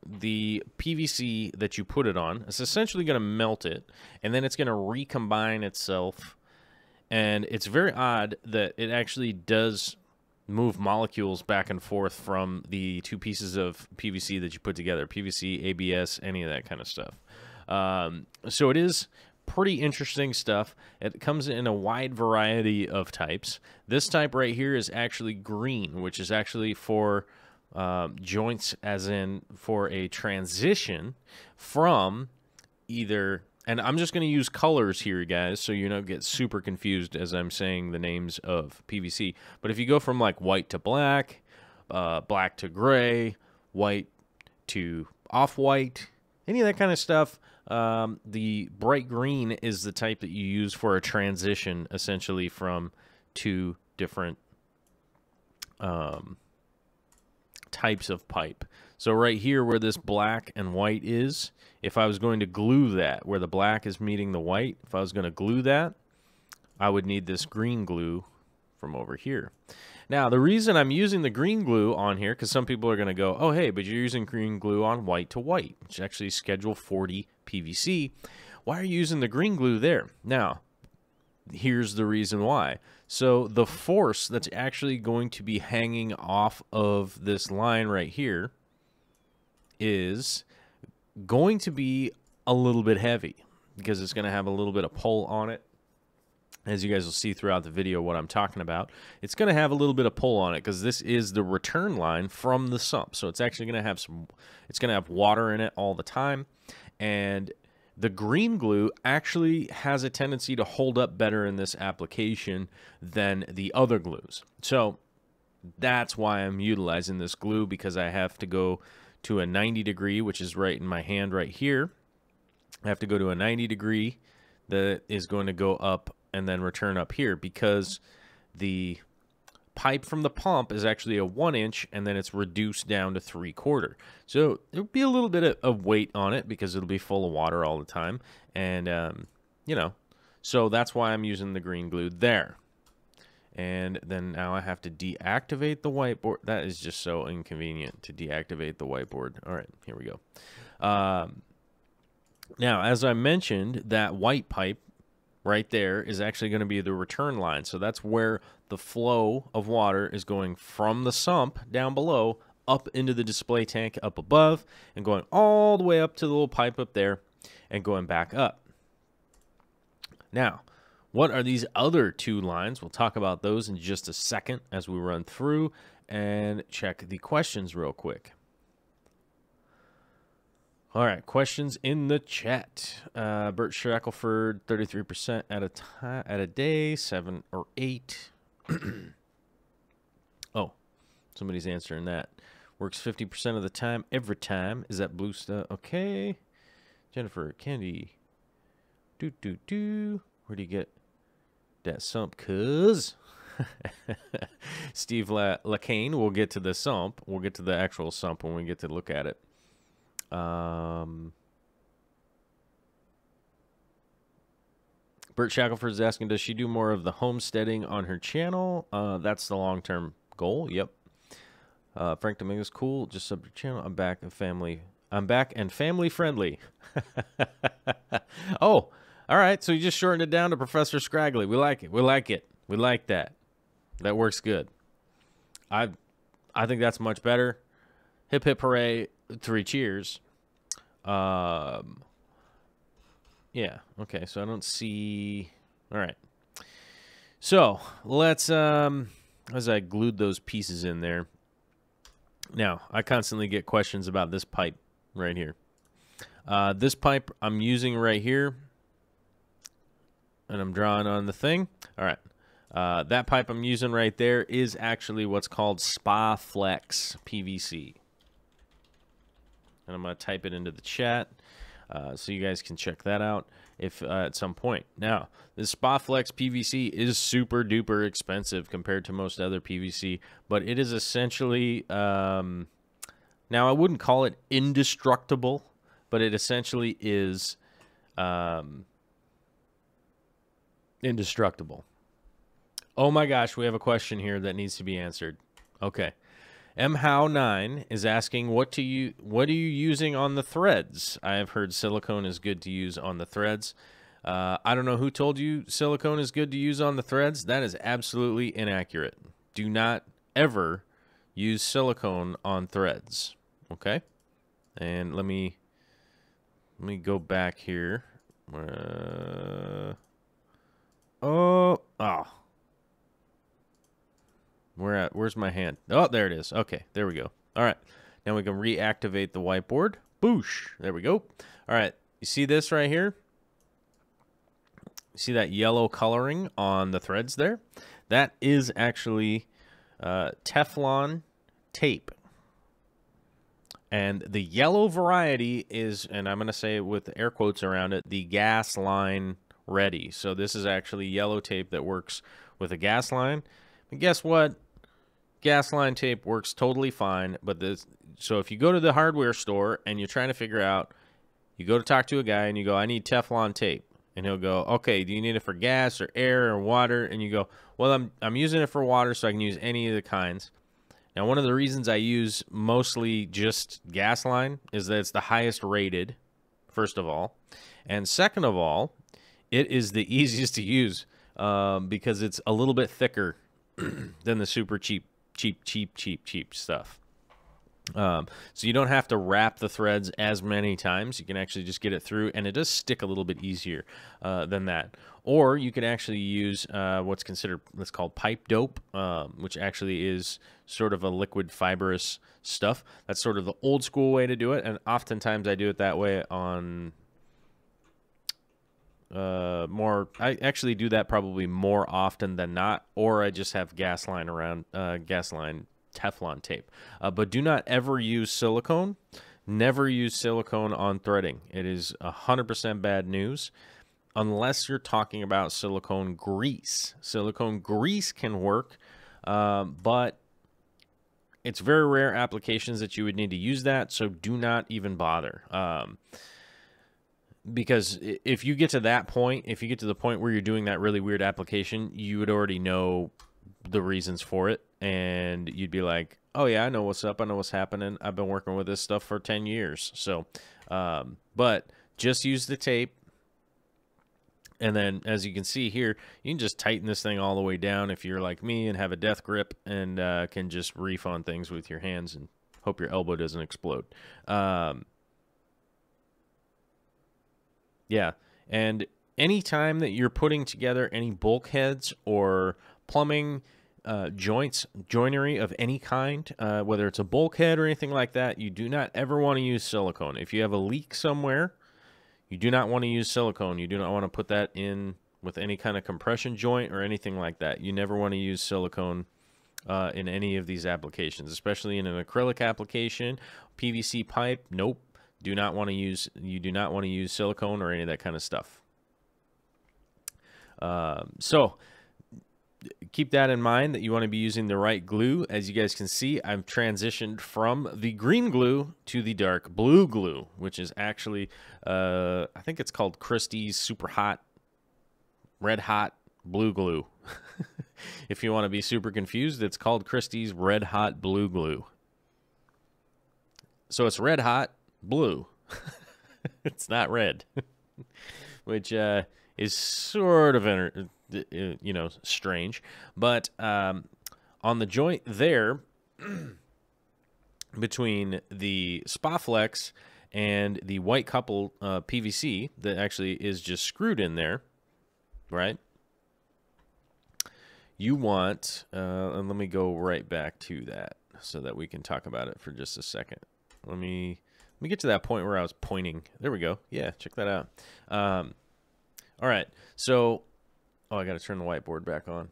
the PVC that you put it on. It's essentially going to melt it, and then it's going to recombine itself. And it's very odd that it actually does move molecules back and forth from the two pieces of PVC that you put together, PVC, ABS, any of that kind of stuff. So it is pretty interesting stuff. It comes in a wide variety of types. This type right here is actually green, which is actually for joints, as in for a transition from either, and I'm just going to use colors here, guys, so you don't get super confused as I'm saying the names of PVC. But if you go from like white to black, black to gray, white to off-white, any of that kind of stuff, the bright green is the type that you use for a transition, essentially from two different types of pipe. So right here where this black and white is, if I was going to glue that, where the black is meeting the white, if I was going to glue that, I would need this green glue from over here. Now, the reason I'm using the green glue on here, because some people are going to go, oh, hey, but you're using green glue on white to white, which is actually Schedule 40 PVC. Why are you using the green glue there? Now, here's the reason why. So the force that's actually going to be hanging off of this line right here is going to be a little bit heavy because it's going to have a little bit of pull on it. As you guys will see throughout the video what I'm talking about, it's going to have a little bit of pull on it because this is the return line from the sump. So it's actually going to have it's going to have water in it all the time. And the green glue actually has a tendency to hold up better in this application than the other glues. So that's why I'm utilizing this glue, because I have to go to a 90 degree, which is right in my hand right here. I have to go to a 90 degree that is going to go up and then return up here, because the pipe from the pump is actually a 1-inch and then it's reduced down to 3/4. So there'll be a little bit of weight on it because it'll be full of water all the time. And, you know, so that's why I'm using the green glue there. And then now I have to deactivate the whiteboard. That is just so inconvenient to deactivate the whiteboard. All right, here we go. Now, as I mentioned, that white pipe right there is actually going to be the return line. So that's where the flow of water is going from the sump down below up into the display tank up above and going all the way up to the little pipe up there and going back up. Now, what are these other two lines? We'll talk about those in just a second as we run through and check the questions real quick. All right, questions in the chat. Bert Shackelford, 33% at a day, 7 or 8. Oh, somebody's answering that. Works 50% of the time, every time. Is that blue stuff? Okay. Jennifer, Candy. Where do you get that sump? Cuz Steve Lacane, we'll get to the sump. We'll get to the actual sump when we get to look at it. Bert Shackelford is asking, does she do more of the homesteading on her channel? That's the long-term goal. Yep. Frank Dominguez, cool. Just sub your channel. I'm back and family. I'm back and family friendly. Oh, all right. So you just shortened it down to Professor Scraggly. We like it. We like it. We like that. That works good. I think that's much better. Hip hip hooray. 3 cheers. Yeah. Okay. So I don't see. All right. So let's as I glued those pieces in there. Now I constantly get questions about this pipe right here. This pipe I'm using right here, and I'm drawing on the thing. All right. That pipe I'm using right there is actually what's called Spa Flex PVC. And I'm going to type it into the chat so you guys can check that out if at some point. Now, this Spa Flex PVC is super duper expensive compared to most other PVC, but it is essentially, now I wouldn't call it indestructible, but it essentially is indestructible. Oh my gosh, we have a question here that needs to be answered. Okay. mhow9 is asking, what are you using on the threads? I have heard silicone is good to use on the threads. I don't know who told you silicone is good to use on the threads. That is absolutely inaccurate. Do not ever use silicone on threads. Okay, and let me go back here. Where's my hand? Oh, there it is. Okay, there we go. All right, now we can reactivate the whiteboard. Boosh, there we go. All right, you see this right here? You see that yellow coloring on the threads there? That is actually Teflon tape. And the yellow variety is, and I'm going to say it with air quotes around it, the gas line ready. So this is actually yellow tape that works with a gas line. And guess what? Gas line tape works totally fine. So if you go to the hardware store and you're trying to figure out, you go to talk to a guy and you go, I need Teflon tape. And he'll go, okay, do you need it for gas or air or water? And you go, well, I'm using it for water, so I can use any of the kinds. Now, one of the reasons I use mostly just gas line is that it's the highest rated, first of all. And second of all, it is the easiest to use because it's a little bit thicker than the super cheap stuff. So you don't have to wrap the threads as many times. You can actually just get it through, and it does stick a little bit easier than that. Or you could actually use what's called pipe dope, which actually is sort of a liquid fibrous stuff. That's sort of the old school way to do it, and oftentimes I do it that way on I actually do that probably more often than not, or I just have gas line Teflon tape. But do not ever use silicone. Never use silicone on threading. It is 100% bad news unless you're talking about silicone grease. Silicone grease can work, but it's very rare applications that you would need to use that, so do not even bother. Because if you get to that point, if you get to the point where you're doing that really weird application, you would already know the reasons for it, and you'd be like, oh yeah, I know what's up, I know what's happening, I've been working with this stuff for 10 years. So but just use the tape, and then as you can see here, you can just tighten this thing all the way down if you're like me and have a death grip and can just reef on things with your hands and hope your elbow doesn't explode. Yeah, and anytime that you're putting together any bulkheads or plumbing joinery of any kind, whether it's a bulkhead or anything like that, you do not ever want to use silicone. If you have a leak somewhere, you do not want to use silicone. You do not want to put that in with any kind of compression joint or anything like that. You never want to use silicone in any of these applications, especially in an acrylic application. PVC pipe, nope. You do not want to use silicone or any of that kind of stuff. So keep that in mind, that you want to be using the right glue. As you guys can see, I've transitioned from the green glue to the dark blue glue, which is actually, I think it's called Christie's Super Hot, Red Hot Blue Glue. If you want to be super confused, it's called Christie's Red Hot Blue Glue. So it's red hot blue. It's not red, which is sort of strange. But on the joint there between the Spaflex and the white couple PVC that actually is just screwed in there, right? You want, and let me go right back to that so that we can talk about it for just a second. Let me get to that point where I was pointing. There we go. Yeah, check that out. All right. So, I got to turn the whiteboard back on.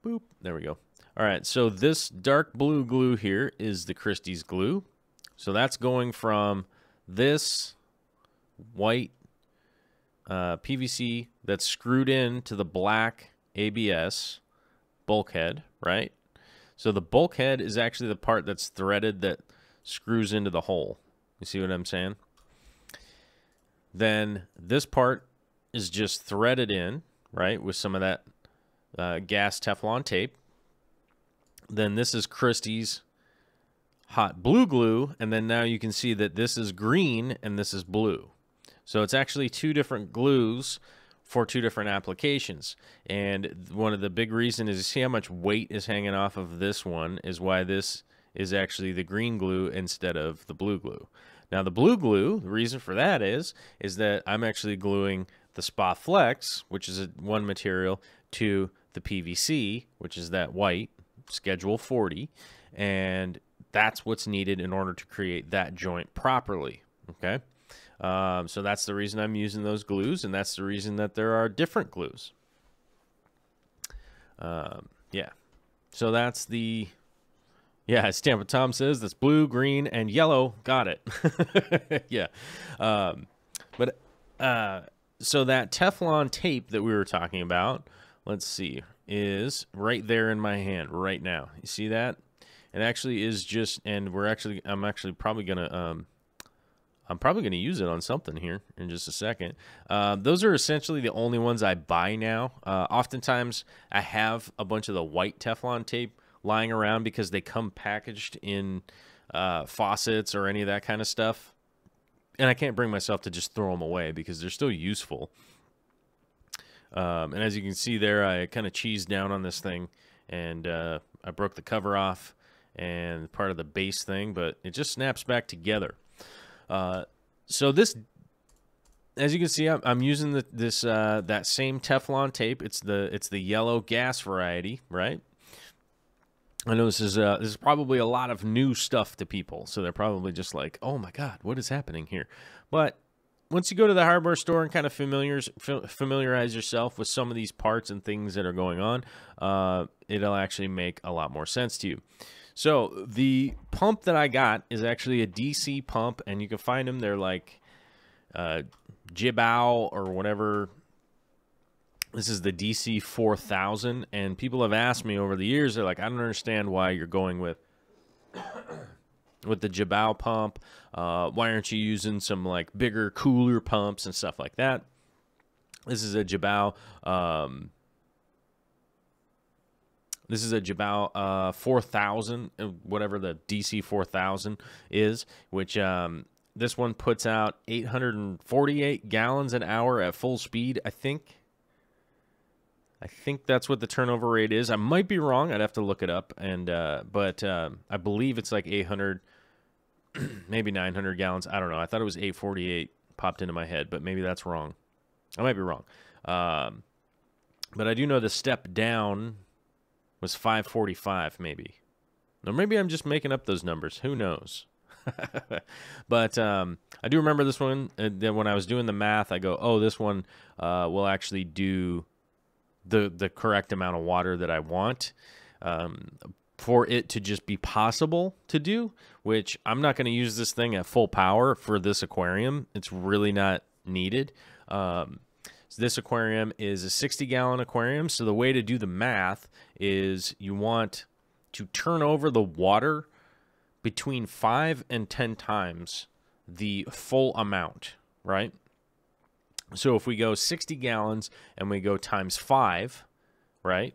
Boop. There we go. All right. So this dark blue glue here is the Christie's glue. So that's going from this white PVC that's screwed in to the black ABS bulkhead, right? So the bulkhead is actually the part that's threaded that screws into the hole. You see what I'm saying? Then this part is just threaded in, right, with some of that gas Teflon tape. Then this is Christie's hot blue glue, and then now you can see that this is green and this is blue. So it's actually two different glues for 2 different applications. And one of the big reasons is, see how much weight is hanging off of this one, is why this is actually the green glue instead of the blue glue. Now the blue glue, the reason for that is that I'm actually gluing the Spa Flex, which is one material, to the PVC, which is that white, Schedule 40, and that's what's needed in order to create that joint properly, okay? So that's the reason I'm using those glues, and that's the reason that there are different glues. Yeah. So that's the... Yeah, as Tampa Tom says, that's blue, green, and yellow. Got it. Yeah. So that Teflon tape that we were talking about, let's see, is right there in my hand right now. You see that? It actually is just, and I'm actually probably gonna use it on something here in just a second. Those are essentially the only ones I buy now. Oftentimes I have a bunch of the white Teflon tape lying around because they come packaged in faucets or any of that kind of stuff. And I can't bring myself to just throw them away because they're still useful. And as you can see there, I kind of cheesed down on this thing, and I broke the cover off and part of the base thing, but it just snaps back together. So this, as you can see, I'm using that same Teflon tape. It's the yellow gas variety, right? I know this is probably a lot of new stuff to people, so they're probably just like, "Oh my God, what is happening here?" But once you go to the hardware store and kind of familiarize yourself with some of these parts and things that are going on, it'll actually make a lot more sense to you. So the pump that I got is actually a DC pump, and you can find them. They're like Jibao or whatever. This is the DC 4000, and people have asked me over the years, they're like, I don't understand why you're going with the Jibao pump. Why aren't you using some like bigger, cooler pumps and stuff like that? This is a Jibao. This is a Jibao 4000, whatever the DC 4000 is, which this one puts out 848 gallons an hour at full speed, I think. I think that's what the turnover rate is. I might be wrong. I'd have to look it up. And but I believe it's like 800, maybe 900 gallons. I don't know. I thought it was 848 popped into my head, but maybe that's wrong. I might be wrong. But I do know the step down was 545 maybe. Or maybe I'm just making up those numbers. Who knows? But I do remember this one. Then when I was doing the math, I go, oh, this one will actually do the correct amount of water that I want for it to just be possible to do, which I'm not going to use this thing at full power for this aquarium. It's really not needed. So this aquarium is a 60-gallon aquarium, so the way to do the math is you want to turn over the water between 5 and 10 times the full amount, right? So if we go 60 gallons and we go times 5, right?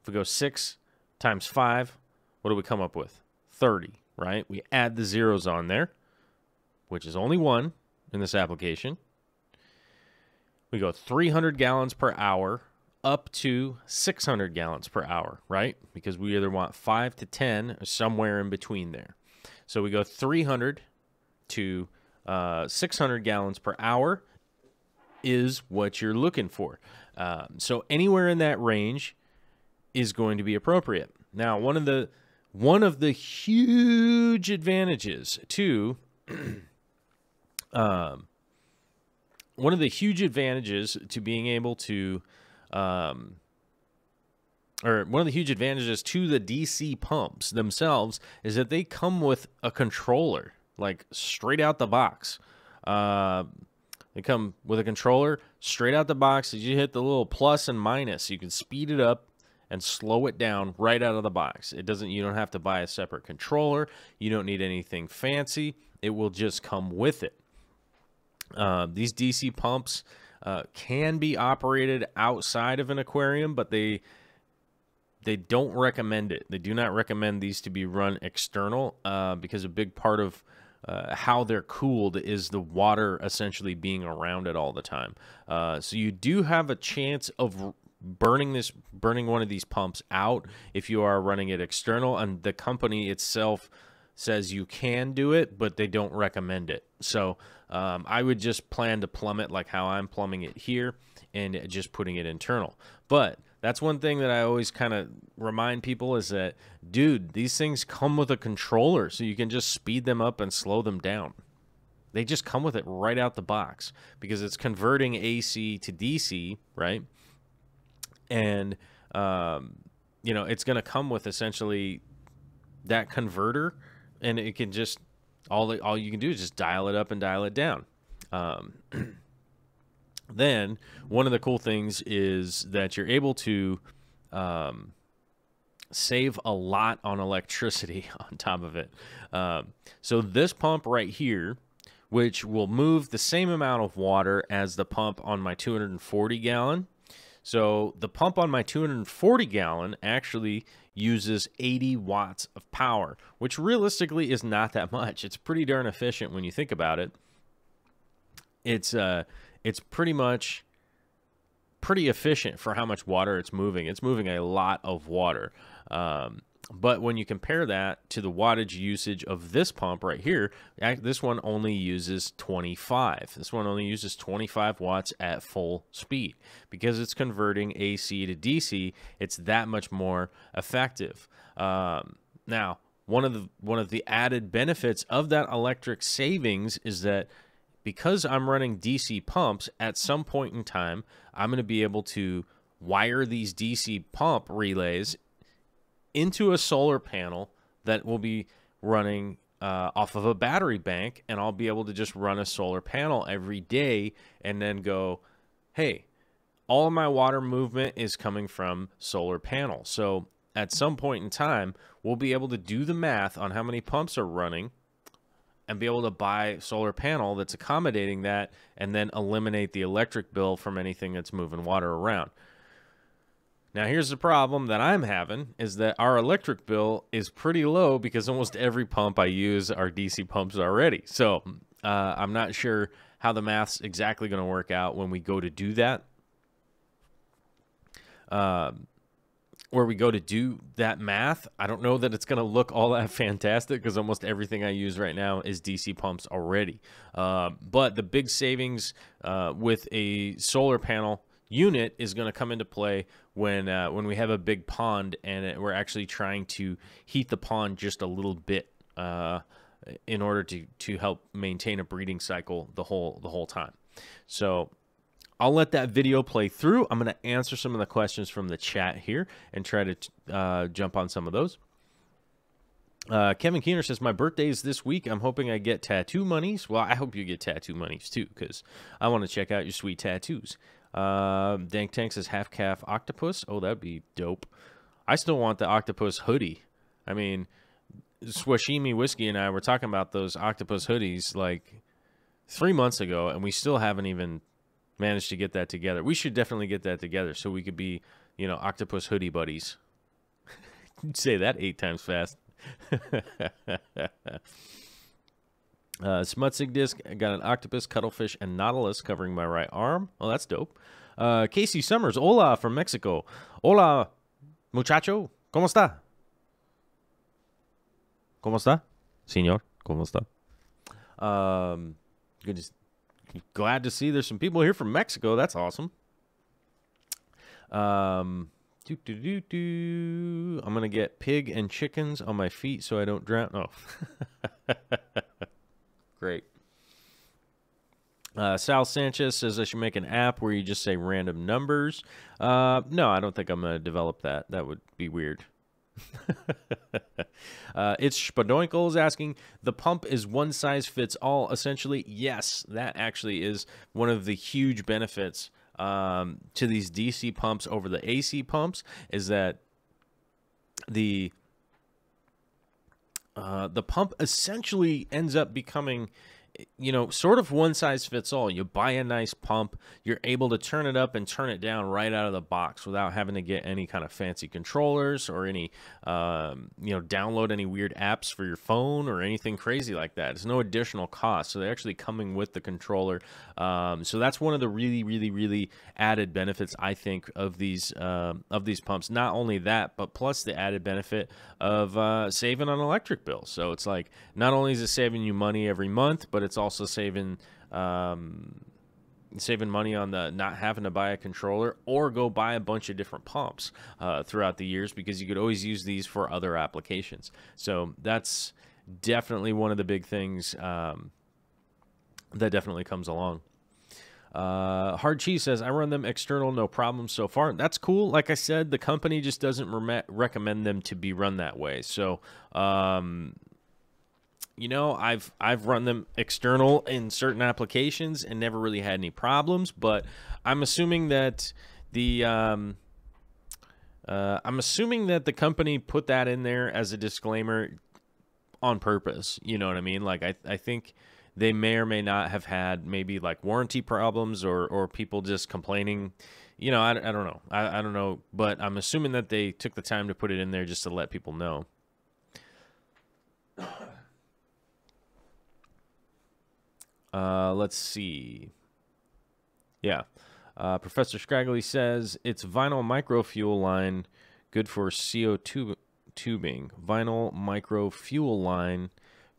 If we go 6 times 5, what do we come up with? 30, right? We add the zeros on there, which is only 1 in this application. We go 300 gallons per hour up to 600 gallons per hour, right? Because we either want 5 to 10 or somewhere in between there. So we go 300 to 600 gallons per hour is what you're looking for. So anywhere in that range is going to be appropriate. Now, one of the huge advantages to one of the huge advantages to being able to or one of the huge advantages to the DC pumps themselves is that they come with a controller, like straight out the box. They come with a controller straight out the box. As you hit the little plus and minus, you can speed it up and slow it down right out of the box. You don't have to buy a separate controller. You don't need anything fancy. It will just come with it. These DC pumps can be operated outside of an aquarium, but they don't recommend it. They do not recommend these to be run external because a big part of how they're cooled is the water essentially being around it all the time. So you do have a chance of burning one of these pumps out if you are running it external, and the company itself says you can do it, but they don't recommend it. So I would just plan to plumb it like how I'm plumbing it here and just putting it internal. But that's one thing that I always kind of remind people is that, dude, these things come with a controller, so you can just speed them up and slow them down. They just come with it right out the box because it's converting AC to DC, right? And, you know, it's going to come with essentially that converter, and it can just, all you can do is just dial it up and dial it down. Then one of the cool things is that you're able to save a lot on electricity on top of it. So this pump right here, which will move the same amount of water as the pump on my 240 gallon. So the pump on my 240 gallon actually uses 80 watts of power, which realistically is not that much. It's pretty darn efficient when you think about it. It's pretty efficient for how much water it's moving. It's moving a lot of water. But when you compare that to the wattage usage of this pump right here, this one only uses 25. This one only uses 25 watts at full speed. Because it's converting AC to DC, it's that much more effective. Now, one of the added benefits of that electric savings is that because I'm running DC pumps, at some point in time, I'm going to be able to wire these DC pump relays into a solar panel that will be running off of a battery bank, and I'll be able to just run a solar panel every day and then go, hey, all of my water movement is coming from solar panel. So at some point in time, we'll be able to do the math on how many pumps are running and be able to buy a solar panel that's accommodating that, and then eliminate the electric bill from anything that's moving water around. Now, here's the problem that I'm having is that our electric bill is pretty low because almost every pump I use are DC pumps already. So I'm not sure how the math's exactly going to work out when we go to do that. Where we go to do that math, I don't know that it's going to look all that fantastic because almost everything I use right now is DC pumps already. But the big savings with a solar panel unit is going to come into play when we have a big pond and we're actually trying to heat the pond just a little bit in order to help maintain a breeding cycle the whole time. So I'll let that video play through. I'm going to answer some of the questions from the chat here and try to jump on some of those. Kevin Keener says, my birthday is this week. I'm hoping I get tattoo monies. Well, I hope you get tattoo monies too, because I want to check out your sweet tattoos. Dank Tank says, half calf octopus. Oh, that'd be dope. I still want the octopus hoodie. I mean, Swashimi Whiskey and I were talking about those octopus hoodies like 3 months ago, and we still haven't even managed to get that together. We should definitely get that together so we could be, you know, octopus hoodie buddies. Say that 8 times fast. Smutsig Disc, I got an octopus, cuttlefish, and nautilus covering my right arm. Oh, that's dope. Casey Summers, hola from Mexico. Hola, muchacho. ¿Cómo está? ¿Cómo está? Señor, ¿cómo está? Glad to see there's some people here from Mexico. That's awesome. I'm going to get pig and chickens on my feet so I don't drown. Oh. Great. Sal Sanchez says I should make an app where you just say random numbers. No, I don't think I'm going to develop that. That would be weird. It's Spadoinkle is asking, the pump is one size fits all, essentially. Yes, that actually is one of the huge benefits to these DC pumps over the AC pumps, is that the pump essentially ends up becoming you know, sort of one size fits all. You buy a nice pump, you're able to turn it up and turn it down right out of the box without having to get any kind of fancy controllers or any, you know, download any weird apps for your phone or anything crazy like that. It's no additional cost. So they're actually coming with the controller. So that's one of the really added benefits, I think, of these pumps. Not only that, but plus the added benefit of saving on electric bills. So it's like, not only is it saving you money every month, but it's also saving money on the not having to buy a controller or go buy a bunch of different pumps throughout the years, because you could always use these for other applications. So that's definitely one of the big things that definitely comes along. Hard Cheese says, I run them external, no problem so far. That's cool. Like I said, the company just doesn't recommend them to be run that way. So, you know, I've run them external in certain applications and never really had any problems, but I'm assuming that the company put that in there as a disclaimer on purpose. You know what I mean? Like, I think they may or may not have had maybe like warranty problems or people just complaining. You know, I don't know. I don't know, but I'm assuming that they took the time to put it in there just to let people know. Let's see. Yeah. Professor Scraggly says, it's vinyl microfuel line, good for CO2 tubing. Vinyl microfuel line,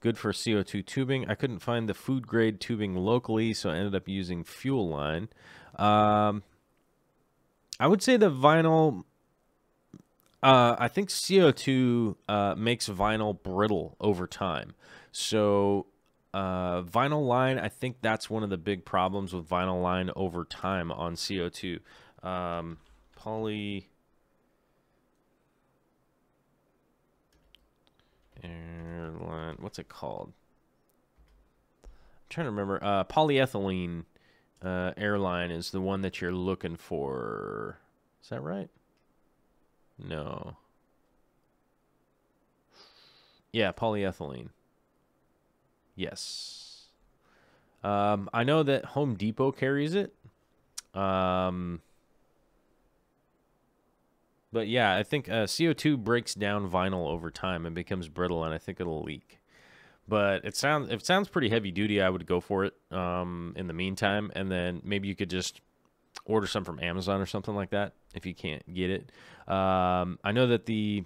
good for CO2 tubing. I couldn't find the food grade tubing locally, so I ended up using fuel line. I would say the vinyl, I think CO2 makes vinyl brittle over time. So vinyl line, I think that's one of the big problems with vinyl line over time on CO2. Poly airline, what's it called? I'm trying to remember. Polyethylene airline is the one that you're looking for. Is that right? No. Yeah, polyethylene. Yes. I know that Home Depot carries it. But yeah, I think CO2 breaks down vinyl over time and becomes brittle, and I think it'll leak. But it sounds pretty heavy duty. I would go for it in the meantime, and then maybe you could just order some from Amazon or something like that if you can't get it. I know that the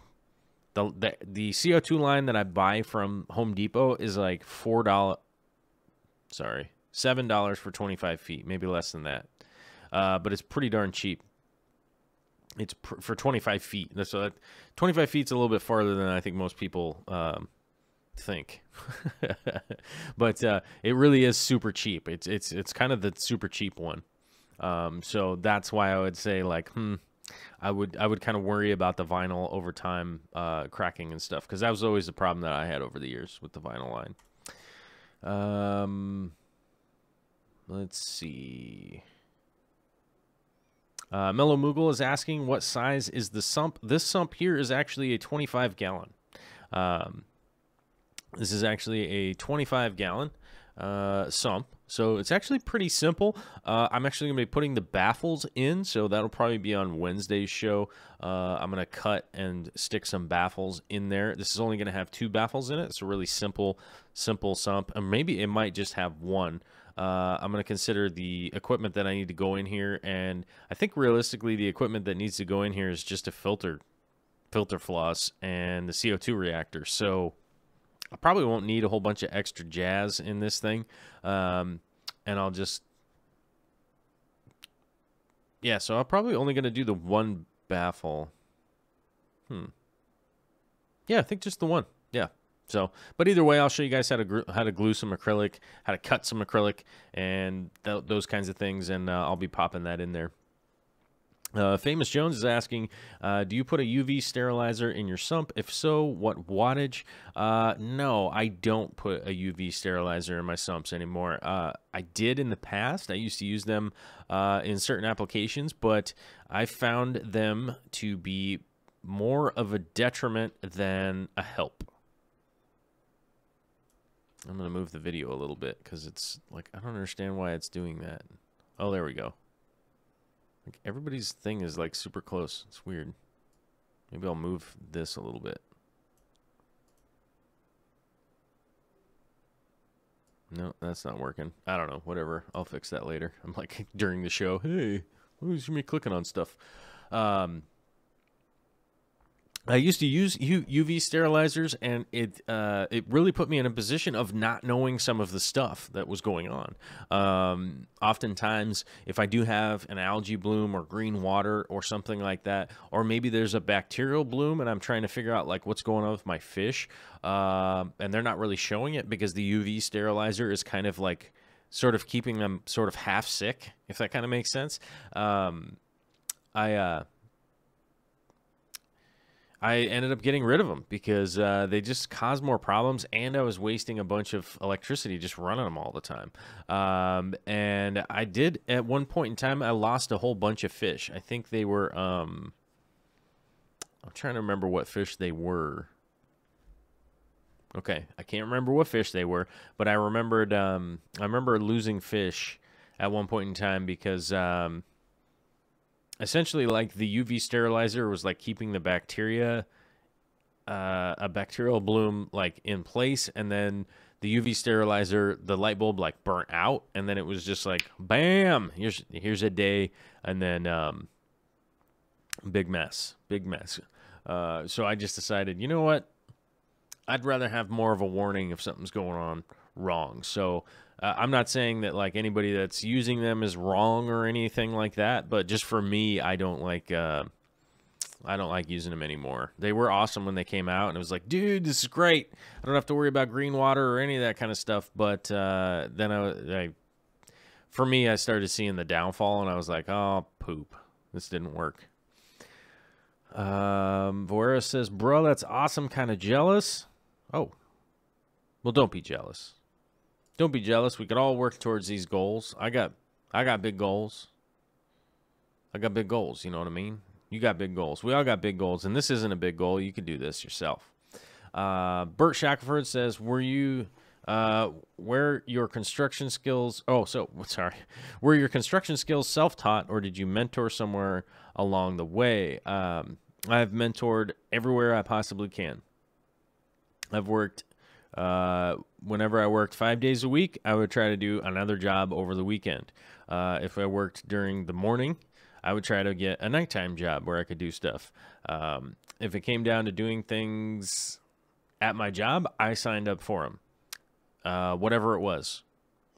CO2 line that I buy from Home Depot is like $7 for 25 feet, maybe less than that. But it's pretty darn cheap. It's for 25 feet. So 25 feet's a little bit farther than I think most people think. But it really is super cheap. It's kind of the super cheap one. So that's why I would say, like, I would kind of worry about the vinyl over time cracking and stuff, because that was always the problem that I had over the years with the vinyl line. Let's see. Mellow Moogle is asking, what size is the sump? This sump here is actually a 25-gallon. This is actually a 25-gallon sump. So it's actually pretty simple. I'm actually going to be putting the baffles in, so that'll probably be on Wednesday's show. I'm going to cut and stick some baffles in there. This is only going to have 2 baffles in it. It's a really simple sump. And maybe it might just have 1. I'm going to consider the equipment that I need to go in here, and I think realistically the equipment that needs to go in here is just a filter floss and the CO2 reactor. So I probably won't need a whole bunch of extra jazz in this thing, and I'll just, yeah, so I'm probably only going to do the 1 baffle. Yeah, I think just the 1. Yeah. So, but either way, I'll show you guys how to glue some acrylic, how to cut some acrylic, and those kinds of things, and I'll be popping that in there. Famous Jones is asking, do you put a UV sterilizer in your sump? If so, what wattage? No, I don't put a UV sterilizer in my sumps anymore. I did in the past. I used to use them in certain applications, but I found them to be more of a detriment than a help. I'm going to move the video a little bit because it's like, I don't understand why it's doing that. Oh, there we go. Like everybody's thing is like super close. It's weird. Maybe I'll move this a little bit. No, that's not working. I don't know. Whatever. I'll fix that later. I'm like during the show. Hey, who's me clicking on stuff? I used to use UV sterilizers, and it really put me in a position of not knowing some of the stuff that was going on. Oftentimes, if I do have an algae bloom or green water or something like that, or maybe there's a bacterial bloom and I'm trying to figure out like what's going on with my fish, and they're not really showing it because the UV sterilizer is kind of like sort of keeping them sort of half sick, if that kind of makes sense. I ended up getting rid of them because they just caused more problems, and I was wasting a bunch of electricity just running them all the time. And I did, at one point in time, I lost a whole bunch of fish. I think they were, I'm trying to remember what fish they were. Okay, I can't remember what fish they were, but I remembered, I remember losing fish at one point in time because essentially, like, the UV sterilizer was like keeping the bacteria, a bacterial bloom, like in place, and then the UV sterilizer, the light bulb like burnt out, and then it was just like, bam, here's a day, and then big mess. So I just decided, you know what? I'd rather have more of a warning if something's going on wrong. So I'm not saying that like anybody that's using them is wrong or anything like that, but just for me, I don't like using them anymore. They were awesome when they came out, and it was like, dude, this is great. I don't have to worry about green water or any of that kind of stuff. But then for me, I started seeing the downfall, and I was like, oh, poop. This didn't work. Voera says, bro, that's awesome. Kind of jealous. Oh, well, don't be jealous. Don't be jealous. We could all work towards these goals. I got big goals. I got big goals. You know what I mean? You got big goals. We all got big goals, and this isn't a big goal. You could do this yourself. Bert Shackelford says, were your construction skills self-taught, or did you mentor somewhere along the way? I've mentored everywhere I possibly can. I've worked, whenever I worked 5 days a week, I would try to do another job over the weekend. If I worked during the morning, I would try to get a nighttime job where I could do stuff. If it came down to doing things at my job, I signed up for them. Whatever it was.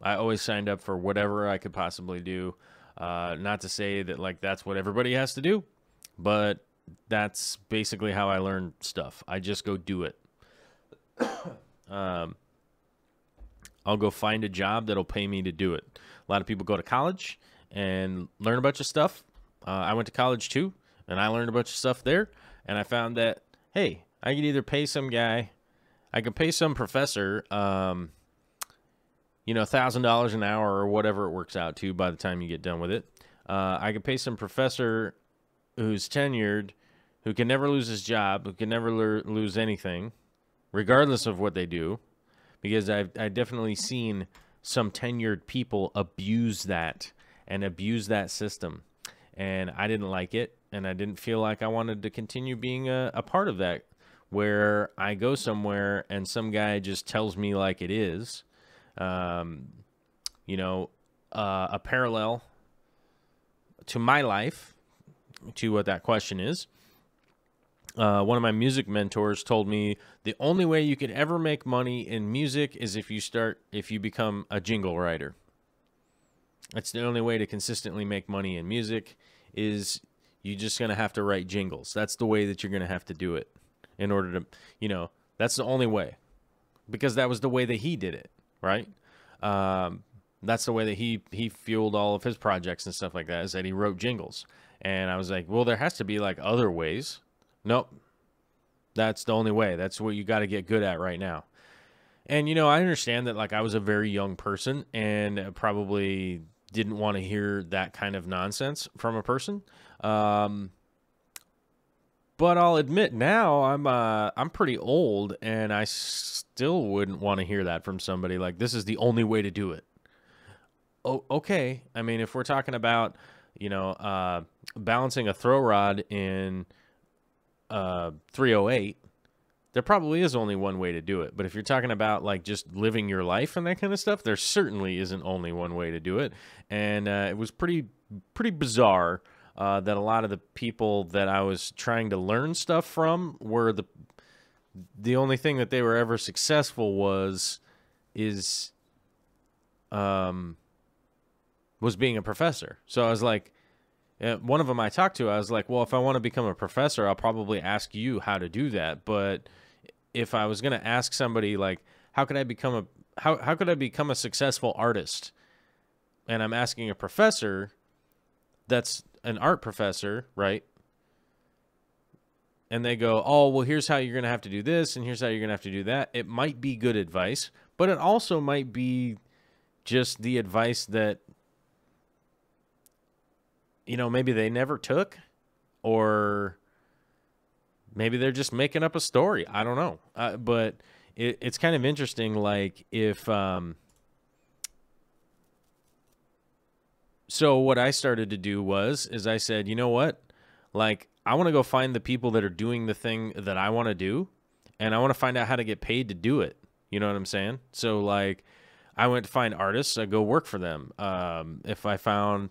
I always signed up for whatever I could possibly do. Not to say that like that's what everybody has to do, but that's basically how I learned stuff. I just go do it. I'll go find a job that'll pay me to do it. A lot of people go to college and learn a bunch of stuff. I went to college too, and I learned a bunch of stuff there. And I found that, hey, I could either pay some guy, I could pay some professor, $1,000 an hour or whatever it works out to by the time you get done with it. I could pay some professor who's tenured, who can never lose his job, who can never lose anything, regardless of what they do, because I've definitely seen some tenured people abuse that system, and I didn't like it, and I didn't feel like I wanted to continue being a part of that, where I go somewhere and some guy just tells me like it is, a parallel to my life, to what that question is. One of my music mentors told me the only way you could ever make money in music is if you become a jingle writer. That's the only way to consistently make money in music, is you're just going to have to write jingles. That's the way that you're going to have to do it in order to, that's the only way, because that was the way that he did it, right? That's the way that he fueled all of his projects and stuff like that, is that he wrote jingles. And I was like, well, there has to be like other ways. Nope. That's the only way. That's what you got to get good at right now. And, I understand that like I was a very young person and probably didn't want to hear that kind of nonsense from a person. But But I'll admit now I'm pretty old, and I still wouldn't want to hear that from somebody like this is the only way to do it. Oh, okay. I mean, if we're talking about, you know, balancing a throw rod in 308, there probably is only one way to do it. But if you're talking about like just living your life and that kind of stuff, there certainly isn't only one way to do it. And it was pretty bizarre that a lot of the people that I was trying to learn stuff from were the only thing that they were ever successful was being a professor. So I was like, one of them I talked to, I was like, well, if I want to become a professor, I'll probably ask you how to do that. But if I was going to ask somebody like, how could I become a successful artist? And I'm asking a professor that's an art professor, right? And they go, oh, well, here's how you're going to have to do this, and here's how you're going to have to do that. It might be good advice, but it also might be just the advice that, you know, maybe they never took, or maybe they're just making up a story. I don't know. But it's kind of interesting. Like if, so what I started to do is I said, you know what? Like, I want to go find the people that are doing the thing that I want to do, and I want to find out how to get paid to do it. You know what I'm saying? So like, I went to find artists. I go work for them. If I found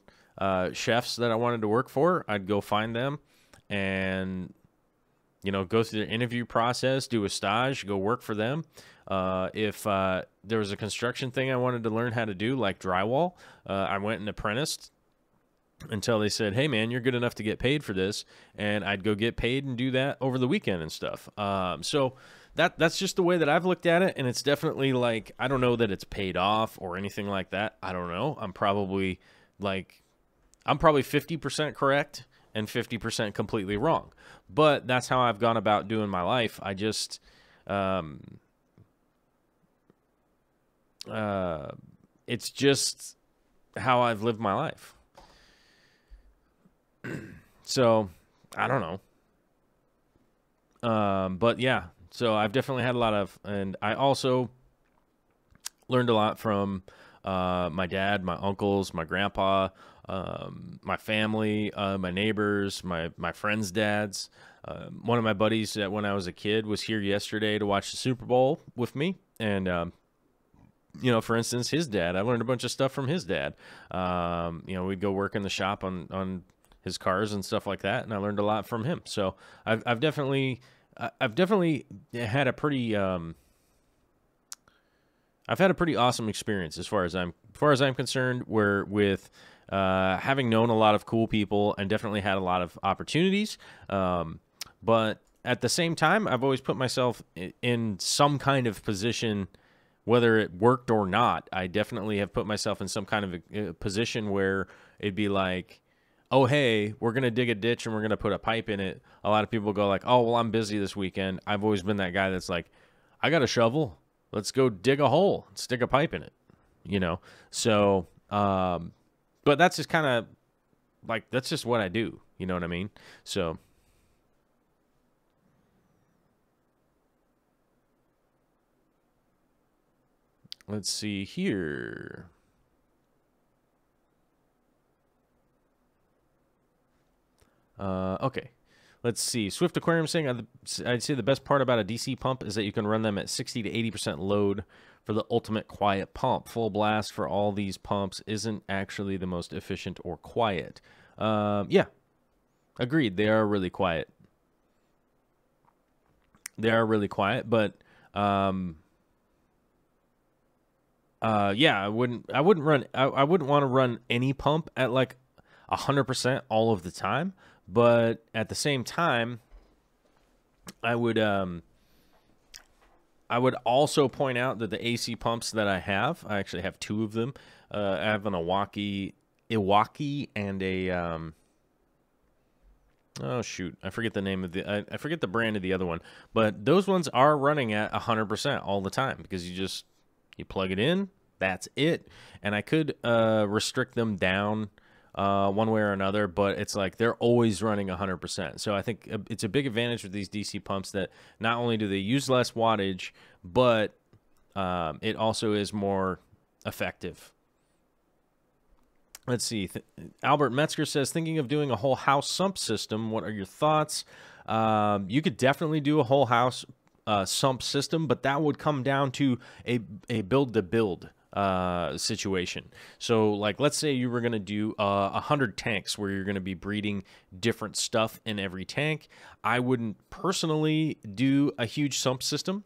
chefs that I wanted to work for, I'd go find them and, you know, go through their interview process, do a stage, go work for them. If there was a construction thing I wanted to learn how to do, like drywall, I went and apprenticed until they said, hey, man, you're good enough to get paid for this. And I'd go get paid and do that over the weekend and stuff. So that's just the way that I've looked at it. And it's definitely like, I don't know that it's paid off or anything like that. I don't know. I'm probably 50% correct and 50% completely wrong. But that's how I've gone about doing my life. I just, it's just how I've lived my life. So I don't know. But yeah, so I've definitely had a lot of, and I also learned a lot from my dad, my uncles, my grandpa, my family, my neighbors, my friends' dads. One of my buddies that when I was a kid was here yesterday to watch the Super Bowl with me. And, you know, for instance, his dad, I learned a bunch of stuff from his dad. You know, we'd go work in the shop on his cars and stuff like that. And I learned a lot from him. So I've definitely had a pretty, I've had a pretty awesome experience as far as I'm concerned, where with having known a lot of cool people and definitely had a lot of opportunities. But at the same time, I've always put myself in some kind of position, whether it worked or not. I definitely have put myself in some kind of a position where it'd be like, oh, hey, we're going to dig a ditch and we're going to put a pipe in it. A lot of people go like, oh, well, I'm busy this weekend. I've always been that guy that's like, I got a shovel. Let's go dig a hole, stick a pipe in it, you know? So, but that's just kind of like, that's just what I do. You know what I mean? So, let's see here. Okay. Let's see. Swift Aquarium saying, I'd say the best part about a DC pump is that you can run them at 60 to 80% load for the ultimate quiet pump. Full blast for all these pumps isn't actually the most efficient or quiet. Yeah. Agreed. They are really quiet. They are really quiet, but yeah, I wouldn't want to run any pump at like 100% all of the time. But at the same time, I would also point out that the AC pumps that I actually have two of them. I have an Iwaki and a oh shoot, I forget the name of I forget the brand of the other one. But those ones are running at 100% all the time because you plug it in, that's it. And I could restrict them down one way or another, but it's like they're always running 100%. So I think it's a big advantage with these DC pumps that not only do they use less wattage, but it also is more effective. Let's see. Albert Metzger says, thinking of doing a whole house sump system. What are your thoughts? You could definitely do a whole house sump system, but that would come down to a build-to-build situation. So, like, let's say you were going to do 100 tanks where you're going to be breeding different stuff in every tank. I wouldn't personally do a huge sump system,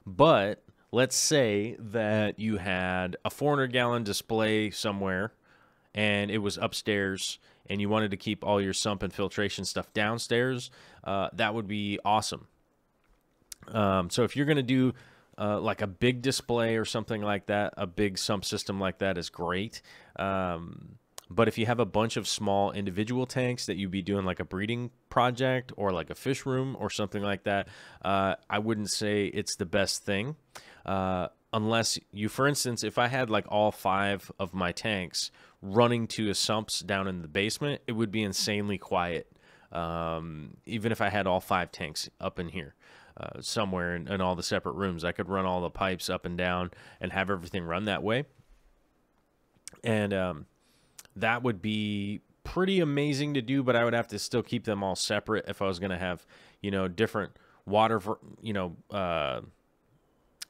but let's say that you had a 400-gallon display somewhere and it was upstairs and you wanted to keep all your sump and filtration stuff downstairs. That would be awesome. So if you're going to do like a big display or something like that, a big sump system like that is great. But if you have a bunch of small individual tanks that you'd be doing like a breeding project or like a fish room or something like that, I wouldn't say it's the best thing. Unless you, for instance, if I had like all 5 of my tanks running to a sumps down in the basement, it would be insanely quiet. Even if I had all 5 tanks up in here. Somewhere in all the separate rooms, I could run all the pipes up and down and have everything run that way. And that would be pretty amazing to do, but I would have to still keep them all separate if I was going to have, you know, different water,